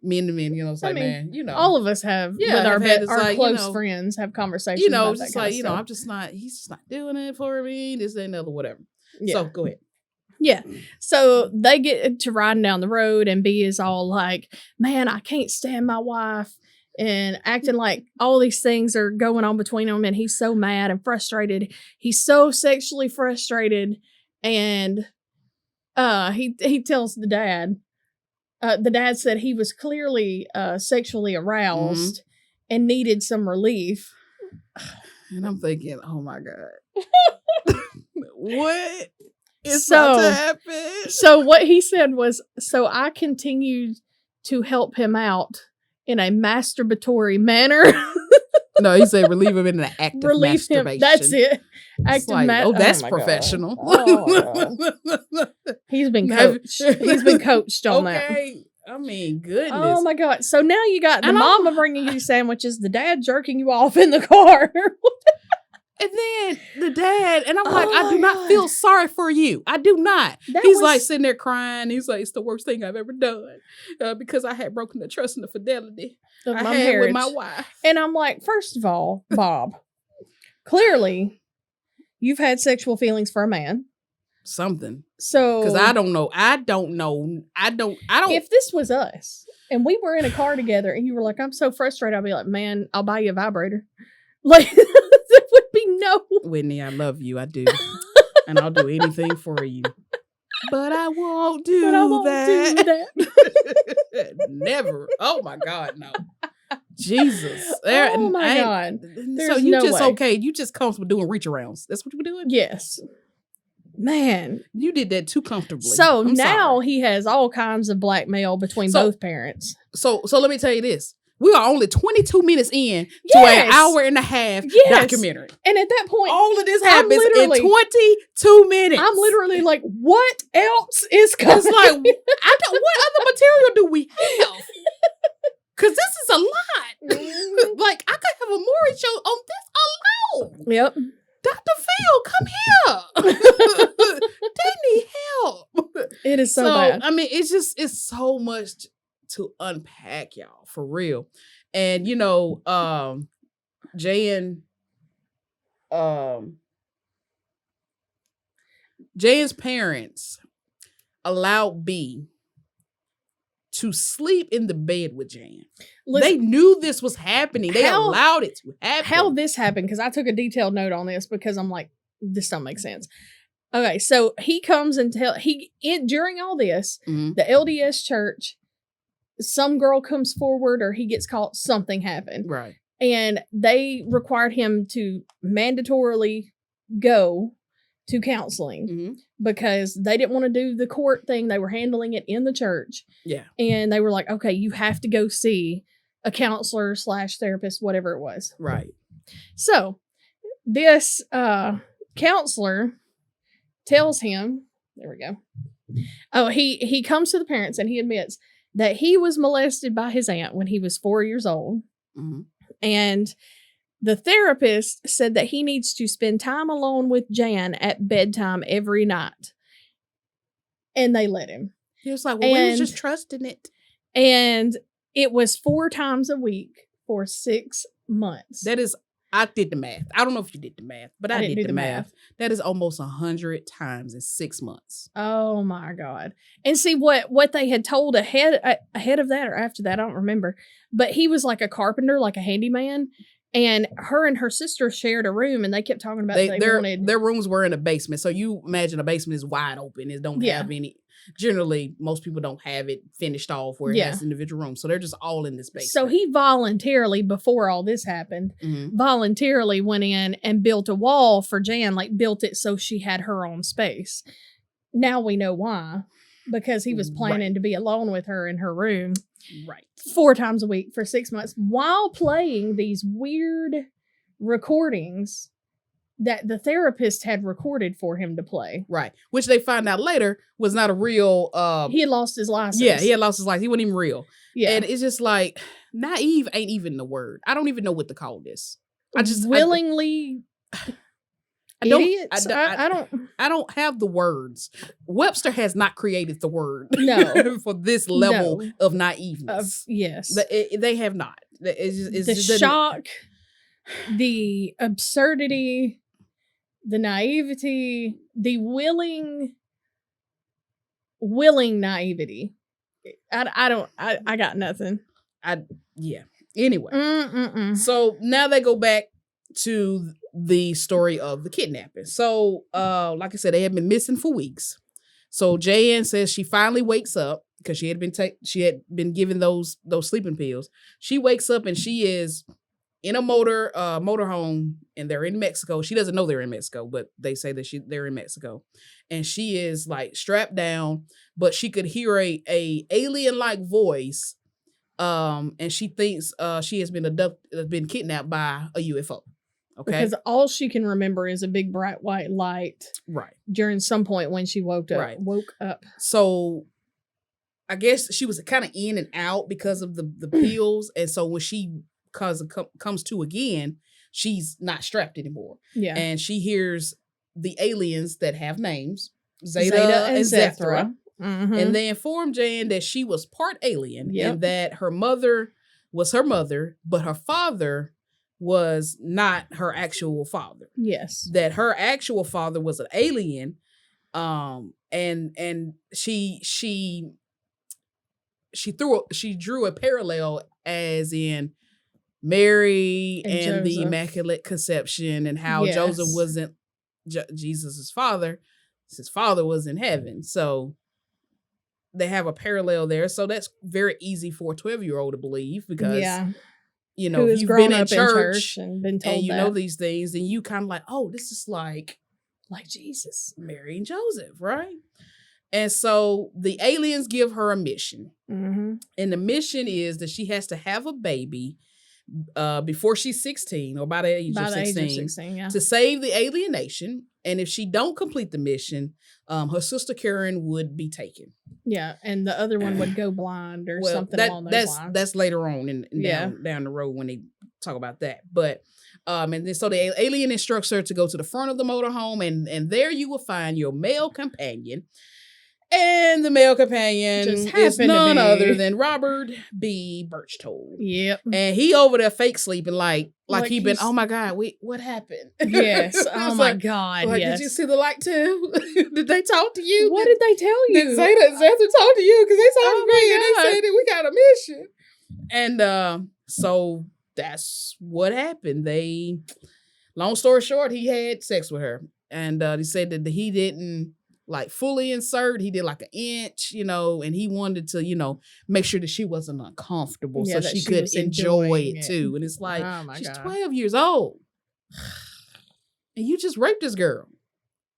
Men to men, it's like, man, all of us have, with our close friends have conversations. About just that kind of stuff. He's just not doing it for me. This, that, and other, whatever. Yeah. So go ahead. Yeah. So they get to riding down the road and B is all like, man, I can't stand my wife, and acting like all these things are going on between them. And he's so mad and frustrated. He's so sexually frustrated. And he tells the dad said he was clearly sexually aroused and needed some relief. And I'm thinking, oh my God. What? It's about to happen. So what he said was, so I continued to help him out in a masturbatory manner. No, he said relieve him in an act of masturbation. That's it. That's professional. He's been coached. He's been coached on that. Okay. I mean, goodness. Oh my God. So now you got the mama bringing you sandwiches, the dad jerking you off in the car. And then the dad, and I'm like, I do not feel sorry for you. I do not. He's like sitting there crying. He's like, it's the worst thing I've ever done because I had broken the trust and the fidelity I had with my wife. And I'm like, first of all, Bob, clearly you've had sexual feelings for a man. Something. So. Because I don't know. If this was us and we were in a car together and you were like, I'm so frustrated, I'd be like, man, I'll buy you a vibrator. Like, there would be no. Whitney, I love you. I do. And I'll do anything for you. But I won't do that. Never. Oh my God, no. Jesus. Oh my God. So you no just way. Okay. You just comfortable doing reach arounds. That's what you were doing? Yes. Man. You did that too comfortably. So now he has all kinds of blackmail between both parents. So let me tell you this. We are only 22 minutes in to an hour and a half documentary. And at that point, all of this happens in 22 minutes. I'm literally like, what else is coming? It's like, what other material do we have? Because this is a lot. Like, I could have a Maury show on this alone. Yep. Dr. Phil, come here. They need help. It is so bad. I mean, it's so much to unpack, y'all, for real. And Jan Jan's parents allowed B to sleep in the bed with Jan. They knew this was happening. They allowed it to happen. How this happened, because I took a detailed note on this because I'm like, this don't make sense. Okay, so he comes and during all this, the LDS church, some girl comes forward or he gets caught, something happened. Right. And they required him to mandatorily go to counseling because they didn't want to do the court thing. They were handling it in the church. Yeah. And they were like, okay, you have to go see a counselor / therapist, whatever it was. Right. So this counselor tells him, there we go. Oh, he comes to the parents and he admits that he was molested by his aunt when he was 4 years old. And the therapist said that he needs to spend time alone with Jan at bedtime every night. And they let him. He was like, well, we was just trusting it. And it was 4 times a week for 6 months. That is, I did the math. I don't know if you did the math, but I did the math. That is almost 100 times in 6 months. Oh my God. And see what they had told ahead of that or after that, I don't remember. But he was like a carpenter, like a handyman. And her and her sister shared a room, and they kept talking about their rooms were in a basement. So you imagine a basement is wide open. It don't have any. Generally, most people don't have it finished off where it has individual rooms. So they're just all in this basement. So he voluntarily, before all this happened, voluntarily went in and built a wall for Jan, like built it so she had her own space. Now we know why. Because he was planning to be alone with her in her room. Right. 4 times a week for 6 months while playing these weird recordings that the therapist had recorded for him to play. Right. Which they find out later was not a real... he had lost his license. Yeah, he had lost his license. He wasn't even real. Yeah. And it's just like, naive ain't even the word. I don't even know what to call this. I just... Willingly... Idiots? I don't have the words. Webster has not created the word for this level of naiveness. Yes. They have not. It's the shock, the absurdity, the naivety, the willing naivety. I got nothing. Anyway. So now they go back to the story of the kidnapping. So, like I said, they had been missing for weeks. So Jan says she finally wakes up because she had been given those sleeping pills. She wakes up and she is in a motorhome, and they're in Mexico. She doesn't know they're in Mexico, but they say that they're in Mexico, and she is like strapped down, but she could hear a alien-like voice, and she thinks she has been kidnapped by a UFO. Okay. Because all she can remember is a big bright white light. Right. During some point when she woke up. So I guess she was kind of in and out because of the pills. And so when she comes to again, she's not strapped anymore. Yeah. And she hears the aliens that have names, Zeta and Zethra. And they informed Jan that she was part alien and that her mother was her mother, but her father was not her actual father. Yes. That her actual father was an alien. And she drew a parallel as in Mary and the Immaculate Conception, and how Joseph wasn't Jesus's father. His father was in heaven. So they have a parallel there. So that's very easy for a 12-year-old to believe because you know, if you've been in church and been told and you know these things, then you kind of like, oh, this is like Jesus, Mary and Joseph, right? And so the aliens give her a mission. And the mission is that she has to have a baby before she's 16 or by the age of 16 to save the alien nation. And if she don't complete the mission, her sister Karen would be taken. Yeah, and the other one would go blind or something along those lines. That's later on down the road when they talk about that. But and then so the alien instructs her to go to the front of the motorhome, and there you will find your male companion. And the male companion Just is happened to none be. other than Robert B. Birchtold. Yep. And he over there fake sleeping like Like he been, he's- oh my God, wait, what happened? Yes. It's Oh my like, God. like, yes. did you see the light too? Did they talk to you? What did they tell Did you? Zeta talk to you? Because they talked Oh to me and my God. they said that we got a mission. And so that's what happened. Long story short, he had sex with her. And he said that he didn't like fully insert. He did like an inch, and he wanted to, make sure that she wasn't uncomfortable Yeah, so that she she could was enjoy enjoying it it. too. And it's like, Oh my she's God. 12 years old. And you just raped this girl.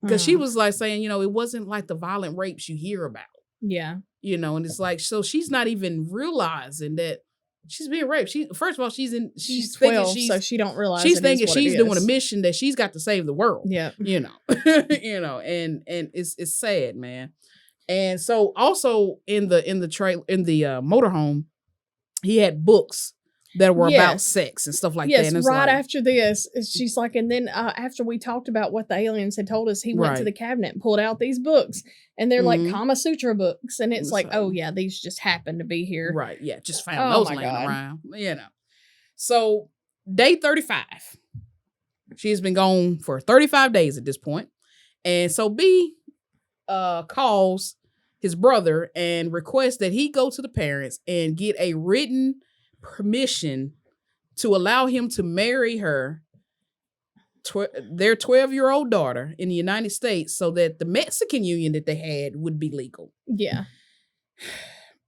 Because she was like saying, it wasn't like the violent rapes you hear about, Yeah. and it's like, so she's not even realizing that she's being raped. First of all, she's She's thinking 12, so she don't realize she's it is thinking what she's it doing a is. mission that she's got to save the world. Yeah. And it's sad, man. And so also in the motorhome, he had books that were about Yes. sex and stuff like that. Yes, And it's right like, after this, she's like, and then after we talked about what the aliens had told us, he went to Right. the cabinet and pulled out these books, and they're like Mhm. Kama Sutra books, and it's It's like, like- oh yeah, these just happened to be here. right, yeah, just found Oh those my laying God. around, So day 35, she's been gone for 35 days at this point, and so B calls his brother and requests that he go to the parents and get a written permission to allow him to marry her, their 12-year-old daughter in the United States, so that the Mexican union that they had would be legal. Yeah.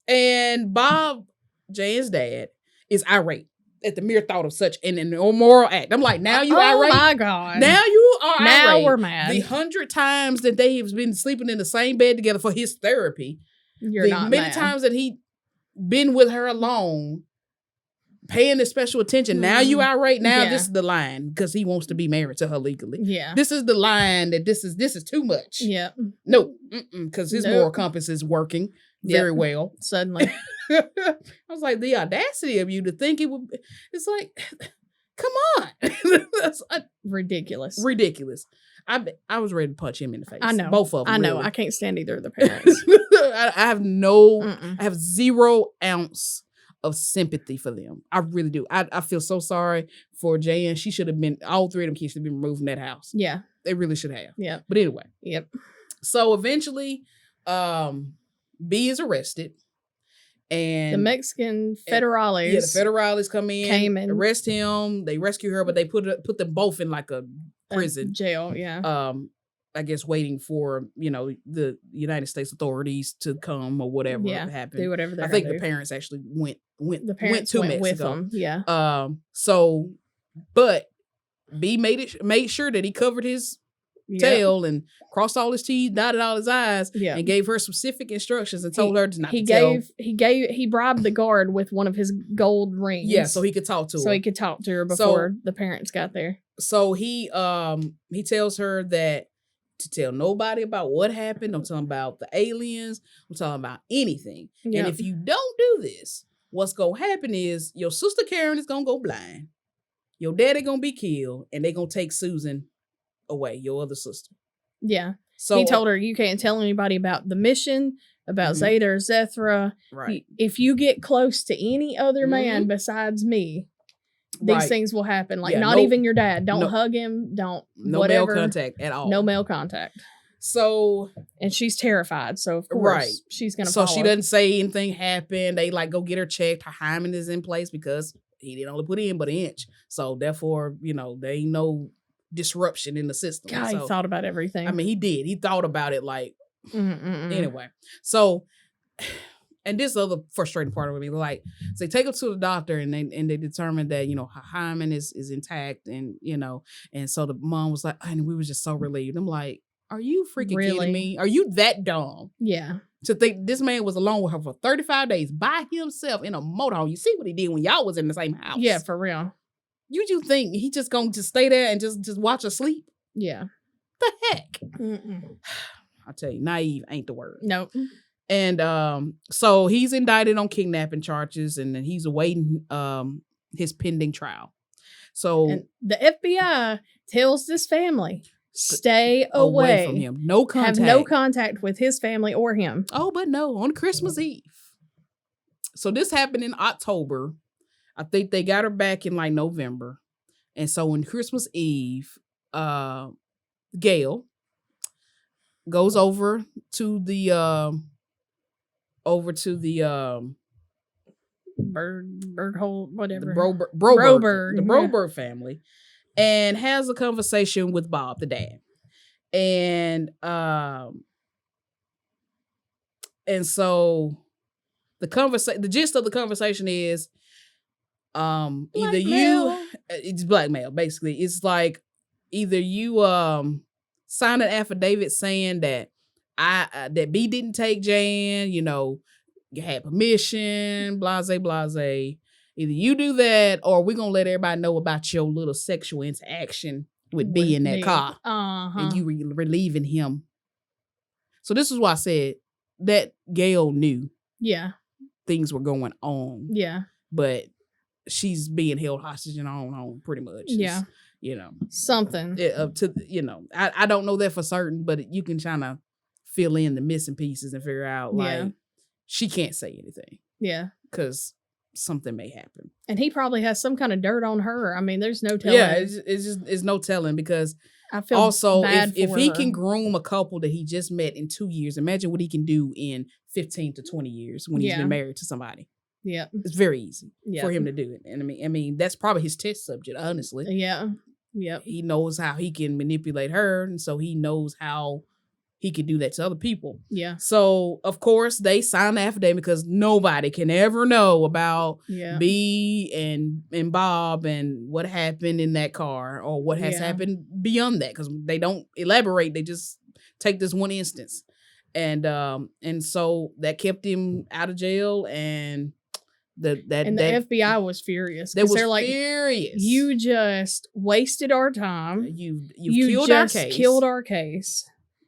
And Bob, Jan's dad, is irate at the mere thought of such an immoral act. I'm like, now you irate? Oh my God. Now you are Now irate. we're mad. The 100 times that they've been sleeping in the same bed together for his therapy. You're The not many mad. times that he been with her alone, paying the special attention. Now you irate. Now Yeah. this is the line, because he wants to be married to her legally. Yeah. This is the line that this is too much. Yeah. No, because his Nope. moral compass is working Yep. very well. Suddenly. I was like, the audacity of you to think it would. It's like, come on, that's Ridiculous. ridiculous. I was ready to punch him in the face. I know. Both of them. I know. really. I can't stand either of the parents. I have no. Mm-mm. I have 0 ounce of sympathy for them. I really do. I feel so sorry for Jan. She should have been. All 3 of them kids should have been removed from that house. Yeah. They really should have. Yeah. But anyway, Yep. so eventually, B is arrested. And The Mexican federales. yeah, the federales come in, came and- arrest him. They rescue her, but they put them both in like a prison. Jail. Yeah. I guess waiting for the United States authorities to come or whatever Yeah, happened. do whatever they're I think gonna the do. parents actually went The parents to went with Mexico. them. Yeah. So, but B made sure that he covered his Yep. tail and crossed all his T's, dotted all his I's, Yeah. and gave her specific instructions and told her to not to He bribed the guard with one of his gold rings. Yeah, so he could talk to her. so he could talk to her before the parents got there. So he tells her that to tell nobody about what happened. Don't tell them about the aliens. Don't tell them about anything. Yep. And if you don't do this, what's gonna happen is your sister Karen is gonna go blind. Your daddy gonna be killed, and they gonna take Susan away, your other sister. Yeah. So He told her you can't tell anybody about the mission, about Mhm. Zeta or Zethra. right, If you get close to any other man Mhm. besides me, these right. things will happen. Like Yeah, not no- even your dad. Don't no- hug him. Don't No whatever. male contact at all. No male contact. So And she's terrified. So of course Right. she's gonna so follow. she doesn't say anything happened. They like go get her checked. Her hymen is in place because he didn't only put in but an inch. So therefore, there ain't no disruption in the system. God, So, he thought about everything. I mean, he did. He thought about it like Mm-mm-mm. anyway. So, and this other frustrating part of me, like, so they take her to the doctor and they determined that her hymen is intact, and and so the mom was like, and we were just so relieved. I'm like, are you freaking Really? kidding me? Are you that dumb Yeah. to think this man was alone with her for 35 days by himself in a motorhome? You see what he did when y'all was in the same house? Yeah, for real. You think he just gonna just stay there and just watch her sleep? Yeah. The heck? Mm-mm. I tell you, naive ain't the word. Nope. And so he's indicted on kidnapping charges, and then he's awaiting his pending trial. So And the FBI tells this family, Stay away from him. No contact. Have no contact with his family or him. Oh, but no, on Christmas Eve. So this happened in October. I think they got her back in like November. And so on Christmas Eve, Gail goes over to the bird hole, whatever. The Broberg. Broberg family, and has a conversation with Bob, the dad. And so the gist of the conversation is either it's blackmail, basically. It's like either you sign an affidavit saying that that B didn't take Jan, you had permission, blase. Either you do that, or we're gonna let everybody know about your little sexual interaction with B in that car. And you relieving him. So this is why I said that Gail knew. Yeah. Things were going on. Yeah. But she's being held hostage and on pretty much. Yeah. Something. I don't know that for certain, but you can kind of fill in the missing pieces and figure out she can't say anything. Yeah. Because something may happen. And he probably has some kind of dirt on her. I mean, there's no telling. Yeah, it's no telling, because I feel also bad if he can groom a couple that he just met in 2 years, imagine what he can do in 15 to 20 years when he's been married to somebody. Yeah. It's very easy for him to do it. And I mean, that's probably his test subject, honestly. Yeah. Yeah. He knows how he can manipulate her, and so he knows how he could do that to other people. Yeah. So, of course, they signed the affidavit because nobody can ever know about B and Bob and what happened in that car or what has happened beyond that, because they don't elaborate. They just take this one instance. And so that kept him out of jail, and the FBI was furious. They were furious. You just wasted our time. You killed our case. Killed our case.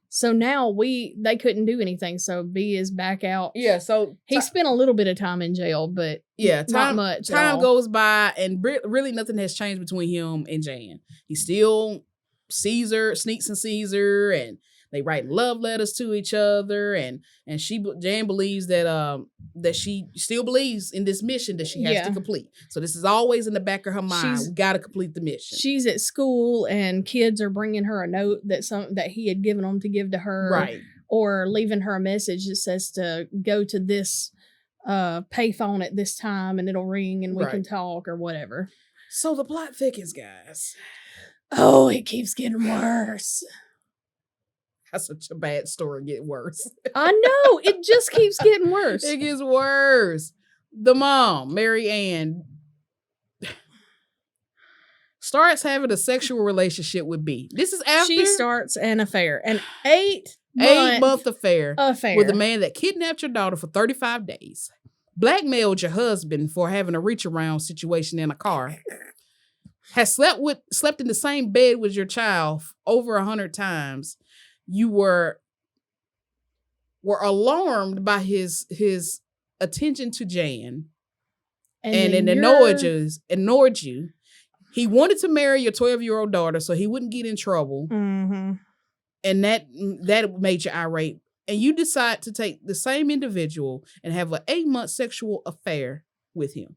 So now they couldn't do anything. So B is back out. Yeah. So he spent a little bit of time in jail, but not much. Time goes by, and really nothing has changed between him and Jan. He still sneaks and sees her, and they write love letters to each other, and Jan believes that she still believes in this mission that she has to complete. So this is always in the back of her mind. We got to complete the mission. She's at school, and kids are bringing her a note that he had given them to give to her, right? Or leaving her a message that says to go to this payphone at this time, and it'll ring, and we can talk or whatever. So the plot thickens, guys. Oh, it keeps getting worse. That's such a bad story. Get worse. I know. It just keeps getting worse. It gets worse. The mom, Mary Ann, starts having a sexual relationship with B. This is after she starts an affair, an 8-month affair with a man that kidnapped your daughter for 35 days, blackmailed your husband for having a reach around situation in a car, has slept in the same bed with your child over 100 times. You were alarmed by his attention to Jan, and ignored you. He wanted to marry your 12-year-old daughter so he wouldn't get in trouble, and that made you irate. And you decide to take the same individual and have an 8-month sexual affair with him.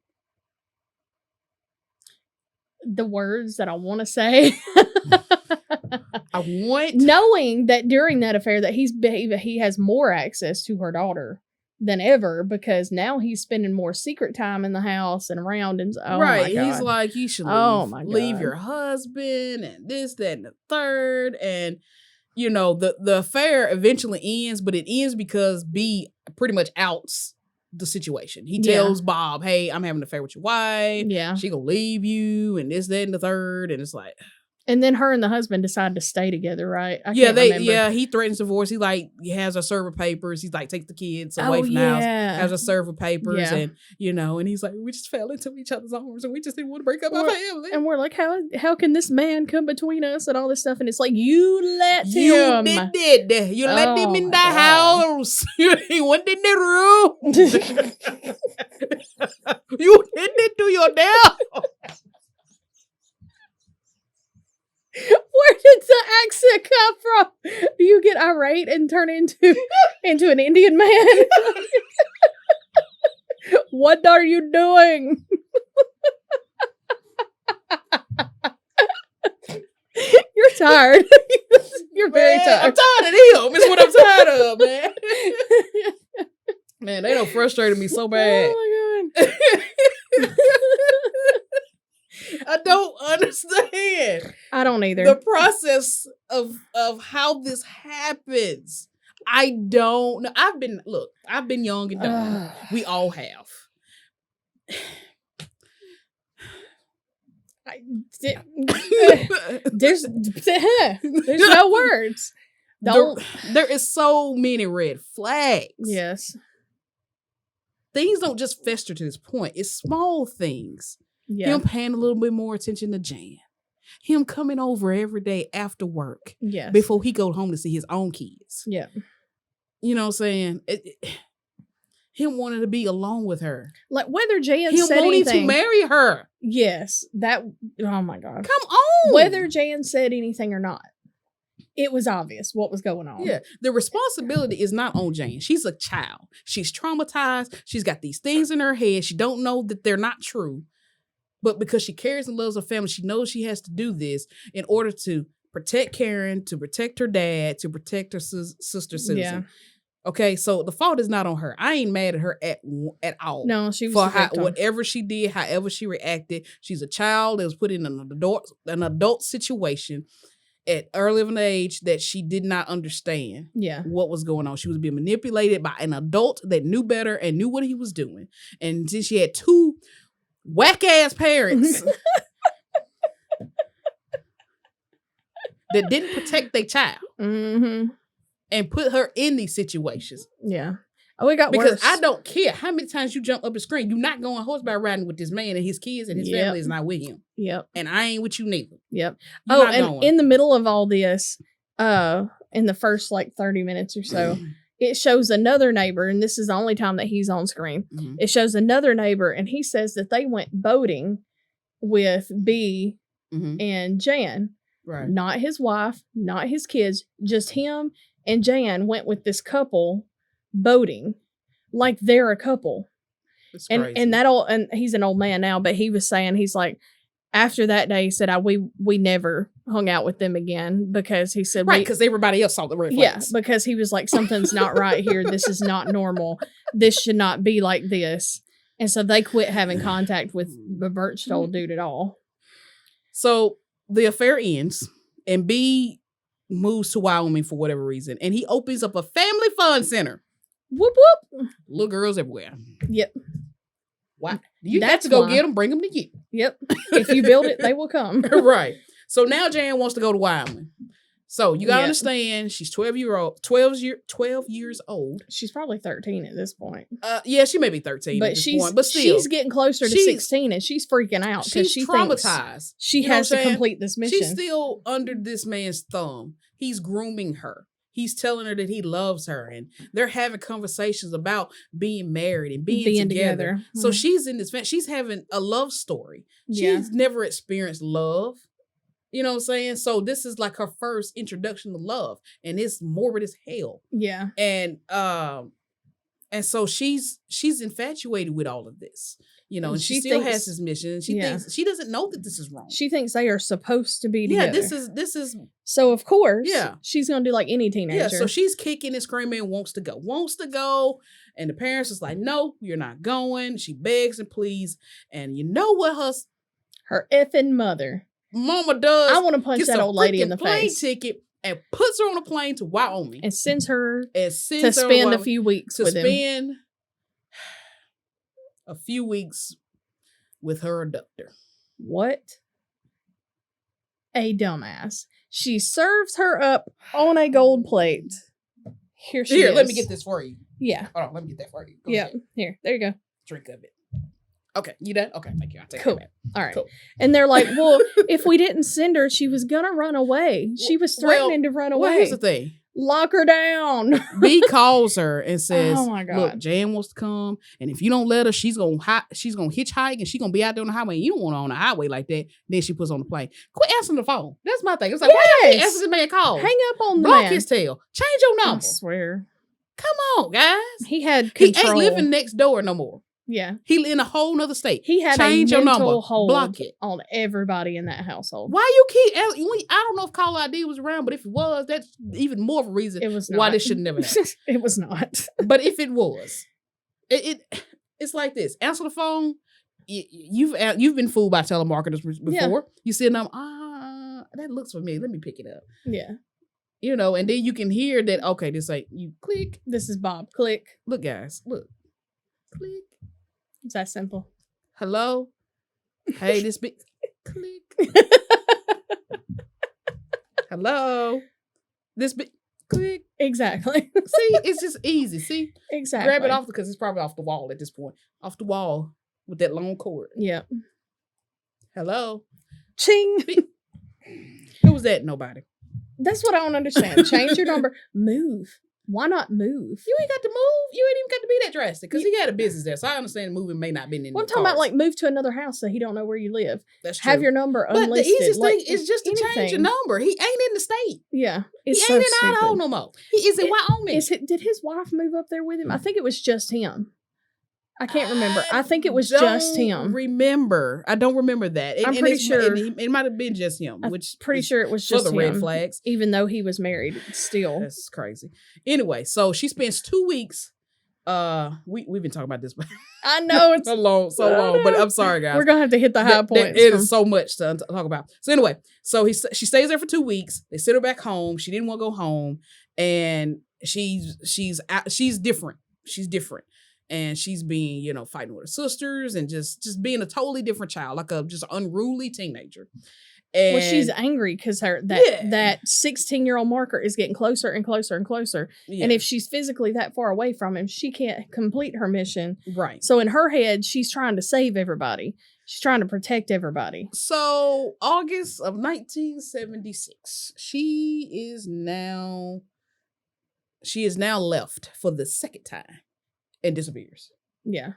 The words that I want to say. Knowing that during that affair that he has more access to her daughter than ever, because now he's spending more secret time in the house and around, and my God. He's like, you should leave your husband and this, that, and the third. And the affair eventually ends, but it ends because B pretty much outs the situation. He tells Bob, hey, I'm having an affair with your wife. Yeah. She gonna leave you and this, that, and the third. And it's like, and then her and the husband decide to stay together, right? He threatens divorce. He has her serve her papers. He's like, take the kids away from the house. Has her serve her papers, and and he's like, we just fell into each other's arms, and we just didn't want to break up our family. And we're like, how can this man come between us and all this stuff? And it's like, you let him. You let him in the house. He went in the room. You did it to your dad. Where did the accent come from? Do you get irate and turn into an Indian man? What are you doing? You're tired. You're very tired. I'm tired of him. It's what I'm tired of, man. Man, they done frustrated me so bad. Oh my God. I don't understand. I don't either. The process of how this happens. I don't know. I've been young and dumb. We all have. There's no words. There is so many red flags. Yes. Things don't just fester to this point. It's small things. Yeah. Him paying a little bit more attention to Jan. Him coming over every day after work. Yes. Before he go home to see his own kids. Yeah. You know what I'm saying? Him wanting to be alone with her. Like whether Jan Him said wanting anything. to marry her. Yes. Oh my God. Come on. Whether Jan said anything or not. It was obvious what was going on. Yeah. The responsibility is not on Jan. She's a child. She's traumatized. She's got these things in her head. She don't know that they're not true. But because she cares and loves her family, she knows she has to do this in order to protect Karen, to protect her dad, to protect her sister Susan. Yeah. Okay, so the fault is not on her. I ain't mad at her at all. No, she was for whatever she did, however she reacted. She's a child that was put in an adult situation at early of an age that she did not understand what was going on. She was being manipulated by an adult that knew better and knew what he was doing. And since she had two whack-ass parents that didn't protect their child and put her in these situations. Yeah. Oh, it got because worse. I don't care how many times you jump up the screen. You're not going horseback riding with this man and his kids and his family is not with him. Yep. And I ain't with you neither. Yep. You're not and going. in the middle of all this, in the first like 30 minutes or so, it shows another neighbor, and this is the only time that he's on screen. Mm-hmm. It shows another neighbor, and he says that they went boating with B and Jan. Right. Not his wife, not his kids, just him and Jan went with this couple boating like they're a couple. And he's an old man now, but he was saying, he's like, after that day, he said, we never hung out with them again because he said, right, because everybody else saw the red flags. Yeah, because he was like, something's not right here. This is not normal. This should not be like this. And so they quit having contact with the Birchtold dude at all. So the affair ends and B moves to Wyoming for whatever reason. And he opens up a family fun center. Whoop, whoop. Little girls everywhere. Yep. Why? You got to go get them, bring them to you. Yep. If you build it, they will come. Right. So now Jan wants to go to Wyoming. So you gotta understand, she's 12 years old. She's probably 13 at this point. Yeah, she may be 13 but at this point, but still, she's getting closer to 16 and she's freaking out because she traumatized. She has to complete this mission. She's still under this man's thumb. He's grooming her. He's telling her that he loves her, and they're having conversations about being married and being together. Mm-hmm. So she's in this. She's having a love story. She's never experienced love. You know what I'm saying? So this is like her first introduction to love, and it's morbid as hell. Yeah. And so she's infatuated with all of this, you know, and she still has this mission, and she thinks she doesn't know that this is wrong. She thinks they are supposed to be together. Yeah, this is. So of course, she's gonna do like any teenager. Yeah, so she's kicking and screaming, wants to go, and the parents is like, no, you're not going. She begs and pleads, and you know what her effing mother. Mama does. I want to punch that old lady in the plane face. Ticket and puts her on a plane to Wyoming and sends her to spend a few weeks with him. Spend a few weeks with her abductor. What a dumbass! She serves her up on a gold plate. Here she is. Let me get this for you. Yeah. Hold on, let me get that for you. Go yeah. ahead. Here, there you go. Drink of it. Okay, you done? Okay, thank you. I'll take cool. it. All right. Cool. And they're like, well, if we didn't send her, she was gonna run away. She was threatening to run away. Well, here's the thing. Lock her down. B calls her and says, Oh my God. look, Jan wants to come, and if you don't let her, she's gonna hitchhike, and she's gonna be out there on the highway. And you don't want her on the highway like that. Then she puts on the plane. Quit answering the phone. That's my thing. It's like, why you keep answering the man calls? Hang up on the Block man. his tail. Change your number. I swear. Come on, guys. He had He control. ain't living next door no more. Yeah. He in a whole nother state. He had Change a your mental number. hold Block it. on everybody in that household. Why you keep? I don't know if caller ID was around, but if it was, that's even more of a reason It was not. why this should never happen. It was not. But if it was, it's like this. Answer the phone. You've been fooled by telemarketers before. Yeah. You see a number. That looks familiar. Let me pick it up. Yeah. You know, and then you can hear that. Okay, this ain't you. Click. This is Bob. Click. Look, guys. Look. Click. It's that simple. Hello. Hey, this big. Click. Hello. This big. Click. Exactly. See, it's just easy. See, Exactly. grab it off because it's probably off the wall at this point. Off the wall with that long cord. Yeah. Hello. Ching. Who was that? Nobody. That's what I don't understand. Change your number. Move. Why not move? You ain't got to move. You ain't even got to be that drastic because he had a business there. So I understand moving may not be in Well, I'm the talking about cards. like move to another house so he don't know where you live. That's true. Have your number but unlisted. the easiest like, thing is just to change your number. He ain't in the state. Yeah. He It's ain't so in Idaho stupid. no more. He is in Wyoming. Did his wife move up there with him? I think it was just him. I can't remember. I think it was just him. I don't remember that. I'm pretty sure. It might have been just him, which Pretty is sure it was for just the him. red flags. Even though he was married, still. That's crazy. Anyway, so she spends 2 weeks. We've been talking about this I know it's so long, but I'm sorry, guys. We're gonna have to hit the high points. It is so much to talk about. So anyway, she stays there for 2 weeks. They send her back home. She didn't want to go home, and she's different. She's different, and she's being fighting with her sisters and just being a totally different child, like a just unruly teenager. And Well, she's angry because that 16-year-old marker is getting closer and closer and closer. yeah, And if she's physically that far away from him, she can't complete her mission. right. So in her head, she's trying to save everybody. She's trying to protect everybody. So August of 1976, she is now left for the second time and disappears. Yeah.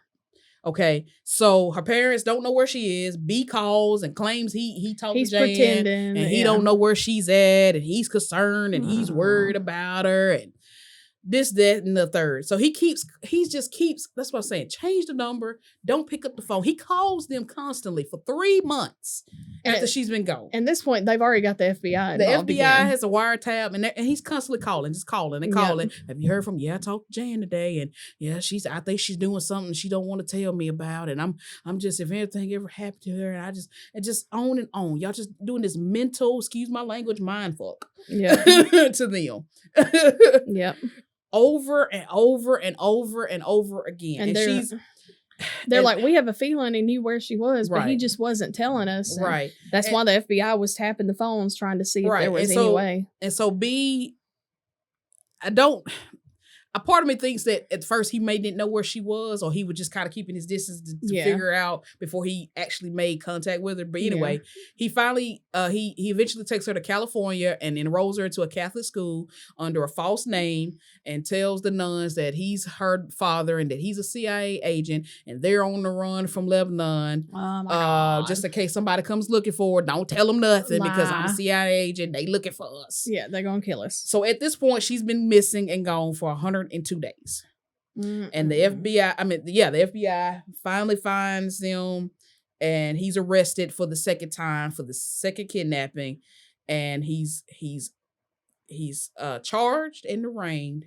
Okay, so her parents don't know where she is. B calls and claims he talked He's to Jan, pretending. and he yeah. don't know where she's at, and he's concerned, and he's worried about her, and this, that, and the third. So he just keeps. That's what I'm saying. Change the number. Don't pick up the phone. He calls them constantly for 3 months after she's been gone. At this point, they've already got the FBI. The involved FBI again. has a wiretap, and he's constantly calling, just calling and Yep. calling. Have you heard from? Yeah, I talked to Jan today, and yeah, I think she's doing something she don't want to tell me about, and I'm just, if anything ever happened to her, and just on and on. Y'all just doing this mental, excuse my language, mind fuck. Yeah. To them. Yep. Over and over and over and over again. And they're and- like, we have a feeling he knew where she was, but he Right. just wasn't telling us. And right. That's And- why the FBI was tapping the phones trying to see if Right. there was And any so- way. And so a part of me thinks that at first he didn't know where she was, or he was just kind of keeping his distance to Yeah. figure out before he actually made contact with her. But anyway, he finally, he eventually takes her to California and enrolls her into a Catholic school under a false name and tells the nuns that he's her father and that he's a CIA agent and they're on the run from Lebanon. Oh my God. Just in case somebody comes looking for her, don't tell them nothing because I'm a Lie. CIA agent. They looking for us. Yeah, they're going to kill us. So at this point, she's been missing and gone for 102 days. And the FBI finally finds him, and he's arrested for the second time for the second kidnapping, and he's charged and arraigned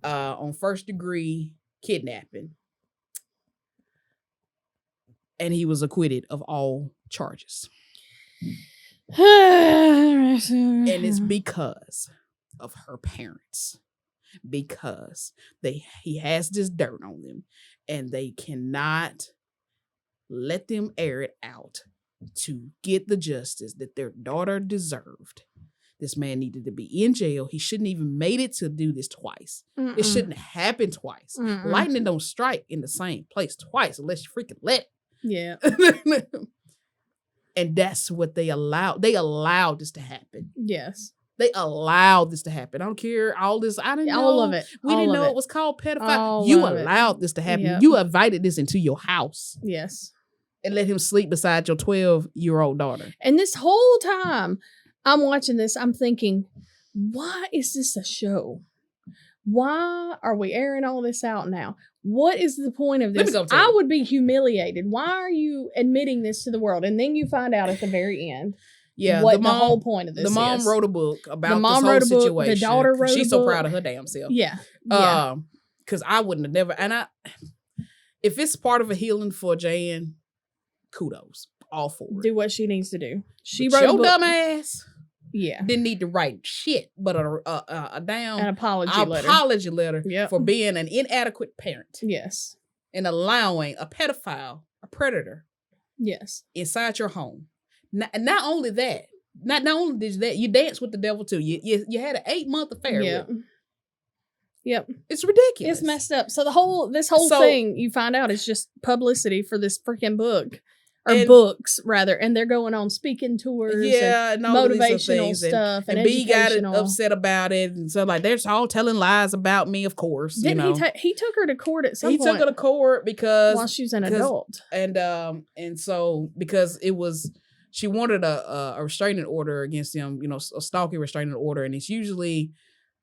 on first-degree kidnapping, and he was acquitted of all charges. And it's because of her parents, because he has this dirt on them, and they cannot let them air it out to get the justice that their daughter deserved. This man needed to be in jail. He shouldn't even made it to do this twice. It shouldn't happen twice. Lightning don't strike in the same place twice unless you freaking let Yeah. it. And that's what they allowed. They allowed this to happen. Yes. They allowed this to happen. I don't care. All this, I didn't know. All of it. We all didn't of know it. it was called pedophile. All of it. We all didn't of know it. it was called pedophile. All You of it. allowed this to happen. Yep. You invited this into your house Yes. and let him sleep beside your 12-year-old daughter. And this whole time I'm watching this, I'm thinking, why is this a show? Why are we airing all this out now? What is the point of Let me this? go tell I you. would be humiliated. Why are you admitting this to the world? And then you find out at the very end Yeah, what the whole point of this The mom is. wrote a book about The mom this whole wrote a book, situation. the daughter wrote She's a so book. proud of her damn self. Yeah. Yeah. Because I wouldn't have never. And if it's part of a healing for Jan, kudos, all for it. Do what she needs to do. She But wrote a your book. dumb ass Yeah. didn't need to write shit, but a damn An apology letter. Yep. for being an inadequate parent Yes. and allowing a pedophile, a predator, Yes. inside your home. Not only that, not only did that, you danced with the devil too. You had an 8-month affair. Yep. With him. Yep. It's ridiculous. It's messed up. So this whole thing you find out is just publicity for this freaking book. Or books, rather, and they're going on speaking tours, and all of these other motivational things. stuff, and B got educational. upset about it, and so like they're all telling lies about me, of course. Didn't he took her to court at some He point? took her to court because while she was an adult, and so because she wanted a restraining order against him, a stalking restraining order, and it's usually,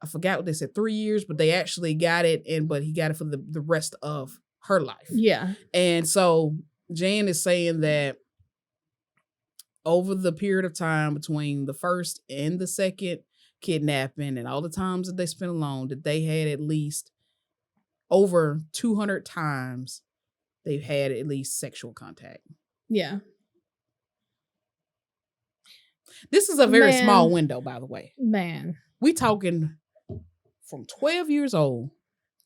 I forgot what they said, 3 years, but they actually got it, but he got it for the rest of her life. Yeah, and so Jan is saying that over the period of time between the first and the second kidnapping and all the times that they spent alone, that they had at least over 200 times they've had at least sexual contact. Yeah. This is a very small window, by the way. Man. We talking from 12 years old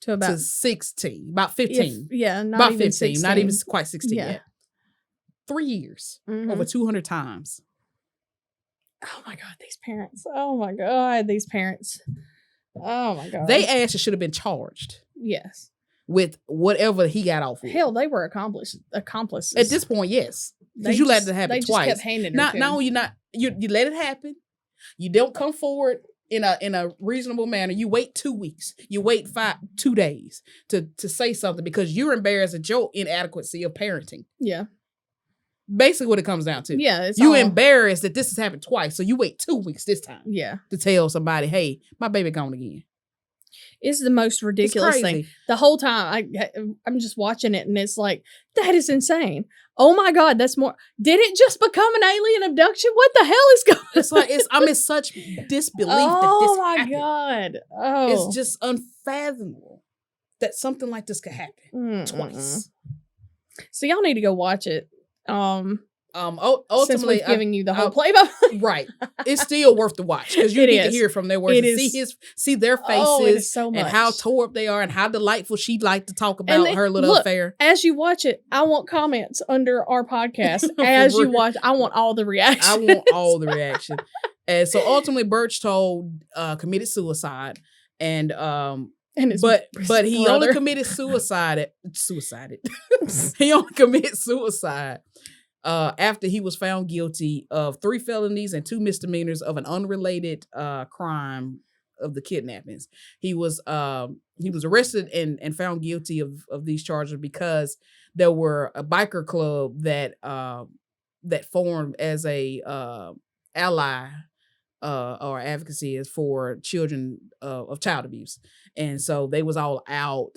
to about 16, about 15. Not about even 15, 16. not even quite 16 Yeah. yet. 3 years, Mhm. over 200 times. Oh my God, these parents. Oh my God, these parents. Oh my God. They actually should have been charged Yes. with whatever he got off with. Hell, they were accomplices. At this point, yes. Because you let it happen twice. They just kept handing her to Now you let it happen. You don't come forward in a reasonable manner. You wait 2 weeks. You wait 2 days to say something because you're embarrassed at your inadequacy of parenting. Yeah. Basically what it comes down to. Yeah. You embarrassed that this has happened twice. So you wait 2 weeks this time. Yeah. To tell somebody, hey, my baby gone again. It's the most ridiculous thing. The whole time I'm just watching it and it's like, that is insane. Oh my God, that's more. Did it just become an alien abduction? What the hell is going on? It's like, I'm in such disbelief that this happened. God. Oh. It's just unfathomable that something like this could happen twice. So y'all need to go watch it. Ultimately, since we've given you the whole play-by-play. Right. It's still worth the watch because you need to hear from their words and see their faces so much. and how tore up they are and how delightful she'd like to talk about her little affair. As you watch it, I want comments under our podcast. As you watch, I want all the reactions. I want all the reaction. And so ultimately, Birchtold committed suicide, and but he only committed suicide. He only committed suicide after he was found guilty of 3 felonies and 2 misdemeanors of an unrelated crime of the kidnappings. He was arrested and found guilty of these charges because there were a biker club that formed as a ally or advocacy is for children of child abuse, and so they was all out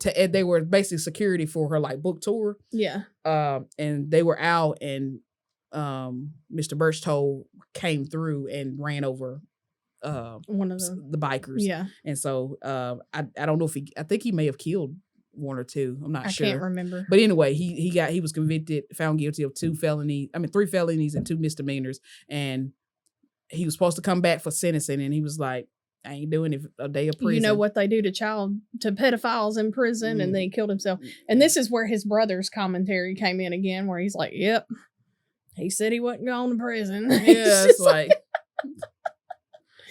they were basically security for her like book tour. Yeah. And they were out, and Mr. Birchtold came through and ran over one of the bikers. Yeah. And so I don't know if I think he may have killed 1 or 2. I'm not sure. I can't remember. But anyway, he was convicted, found guilty of 3 felonies and 2 misdemeanors, and he was supposed to come back for sentencing, and he was like, I ain't doing it a day of prison. You know what they do to pedophiles in prison, and then he killed himself. And this is where his brother's commentary came in again, where he's like, yep, he said he wasn't going to prison. Yeah, it's like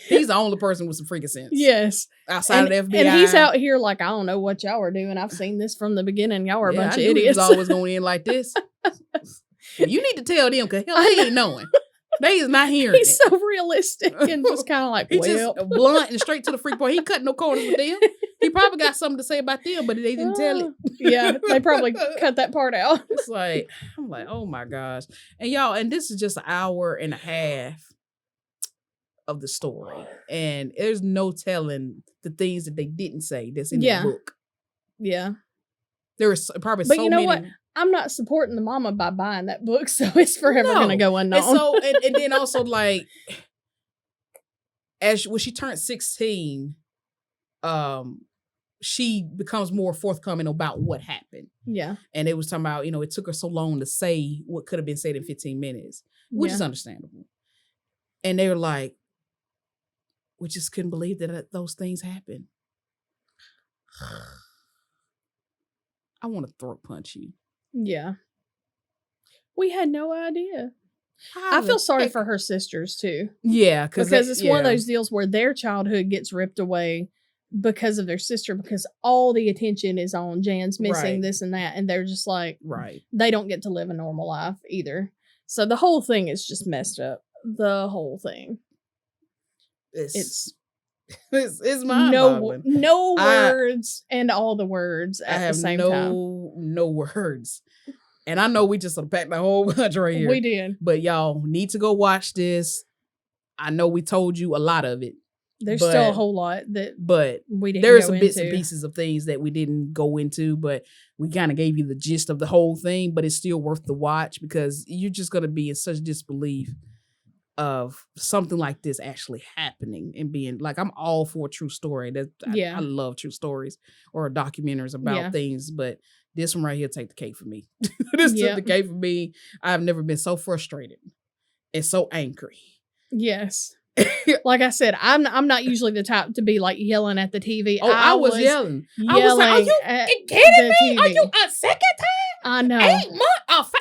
he's the only person with some freaking sense. Yes. Outside of the FBI. And he's out here like, I don't know what y'all are doing. I've seen this from the beginning. Y'all are a bunch of idiots. He was always going in like this. You need to tell them because he ain't knowing. They is not hearing He's it. so realistic and just kind of like, He well. just blunt and straight to the freak point. He cut no corners with them. He probably got something to say about them, but they didn't tell it. Yeah, they probably cut that part out. It's like, I'm like, oh my gosh. And y'all, and this is just an hour and a half of the story. And there's no telling the things that they didn't say that's in the book. Yeah. There is probably But so you know many. what? I'm not supporting the mama by buying that book, so it's forever going to go unknown. And so, and then also like, when she turned 16, she becomes more forthcoming about what happened. Yeah. And it was talking about, it took her so long to say what could have been said in 15 minutes, which is understandable. And they were like, we just couldn't believe that those things happened. I want to throat punch you. Yeah. We had no idea. I feel sorry for her sisters too. Yeah. Because it's one of those deals where their childhood gets ripped away because of their sister, because all the attention is on Jan's missing this and that. And they're just like, they don't get to live a normal life either. So the whole thing is just messed up. The whole thing. It's mind-boggling. No words and all the words at the same time. No words. And I know we just unpacked the whole bunch right here. We did. But y'all need to go watch this. I know we told you a lot of it. There's still a whole lot that we didn't there's go some bits into. and pieces of things that we didn't go into, but we kind of gave you the gist of the whole thing, but it's still worth the watch because you're just going to be in such disbelief of something like this actually happening and being like, I'm all for a true story. I love true stories or documentaries about things, but this one right here take the cake for me. This took the cake for me. I've never been so frustrated and so angry. Yes. Like I said, I'm not usually the type to be like yelling at the TV. Oh, I was yelling. I was like, are you kidding me? Are you a second time? I know. 8 months. 8 months.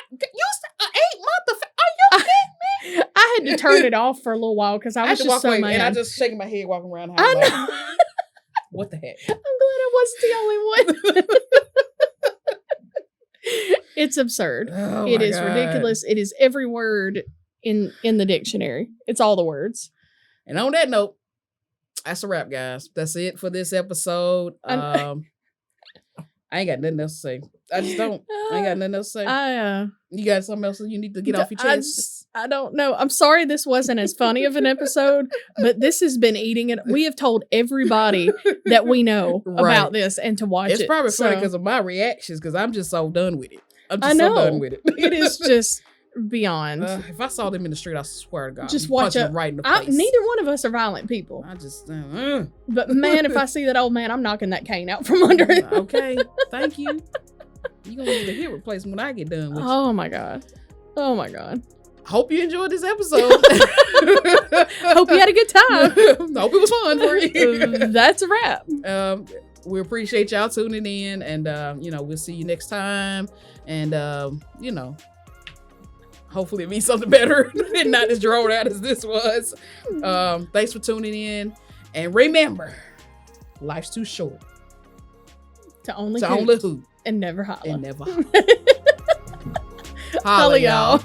Are you kidding me? I had to turn it off for a little while because I was just so mad. And I just shaking my head, walking around. I know. What the heck? I'm glad I wasn't the only one. It's absurd. Oh it is God. ridiculous. It is every word in the dictionary. It's all the words. And on that note, that's a wrap, guys. That's it for this episode. I ain't got nothing else to say. I just don't. I ain't got nothing else to say. You got something else you need to get off your chest? I don't know. I'm sorry this wasn't as funny of an episode, but this has been eating it. We have told everybody that we know about this and to watch it. It's probably funny because of my reactions because I'm just so done with it. I'm just so done with it. It is just beyond. If I saw them in the street, I swear to God, just watch it right in the face. Neither one of us are violent people. I just. But man, if I see that old man, I'm knocking that cane out from under him. Okay, thank you. You're gonna need a hip replacement when I get done with you. Oh my God. Oh my God. Hope you enjoyed this episode. Hope you had a good time. Hope it was fun for you. That's a wrap. We appreciate y'all tuning in, and we'll see you next time. And hopefully it be something better and not as drawn out as this was. Thanks for tuning in, and remember, life's too short to only hoot and never holla. Holla, y'all.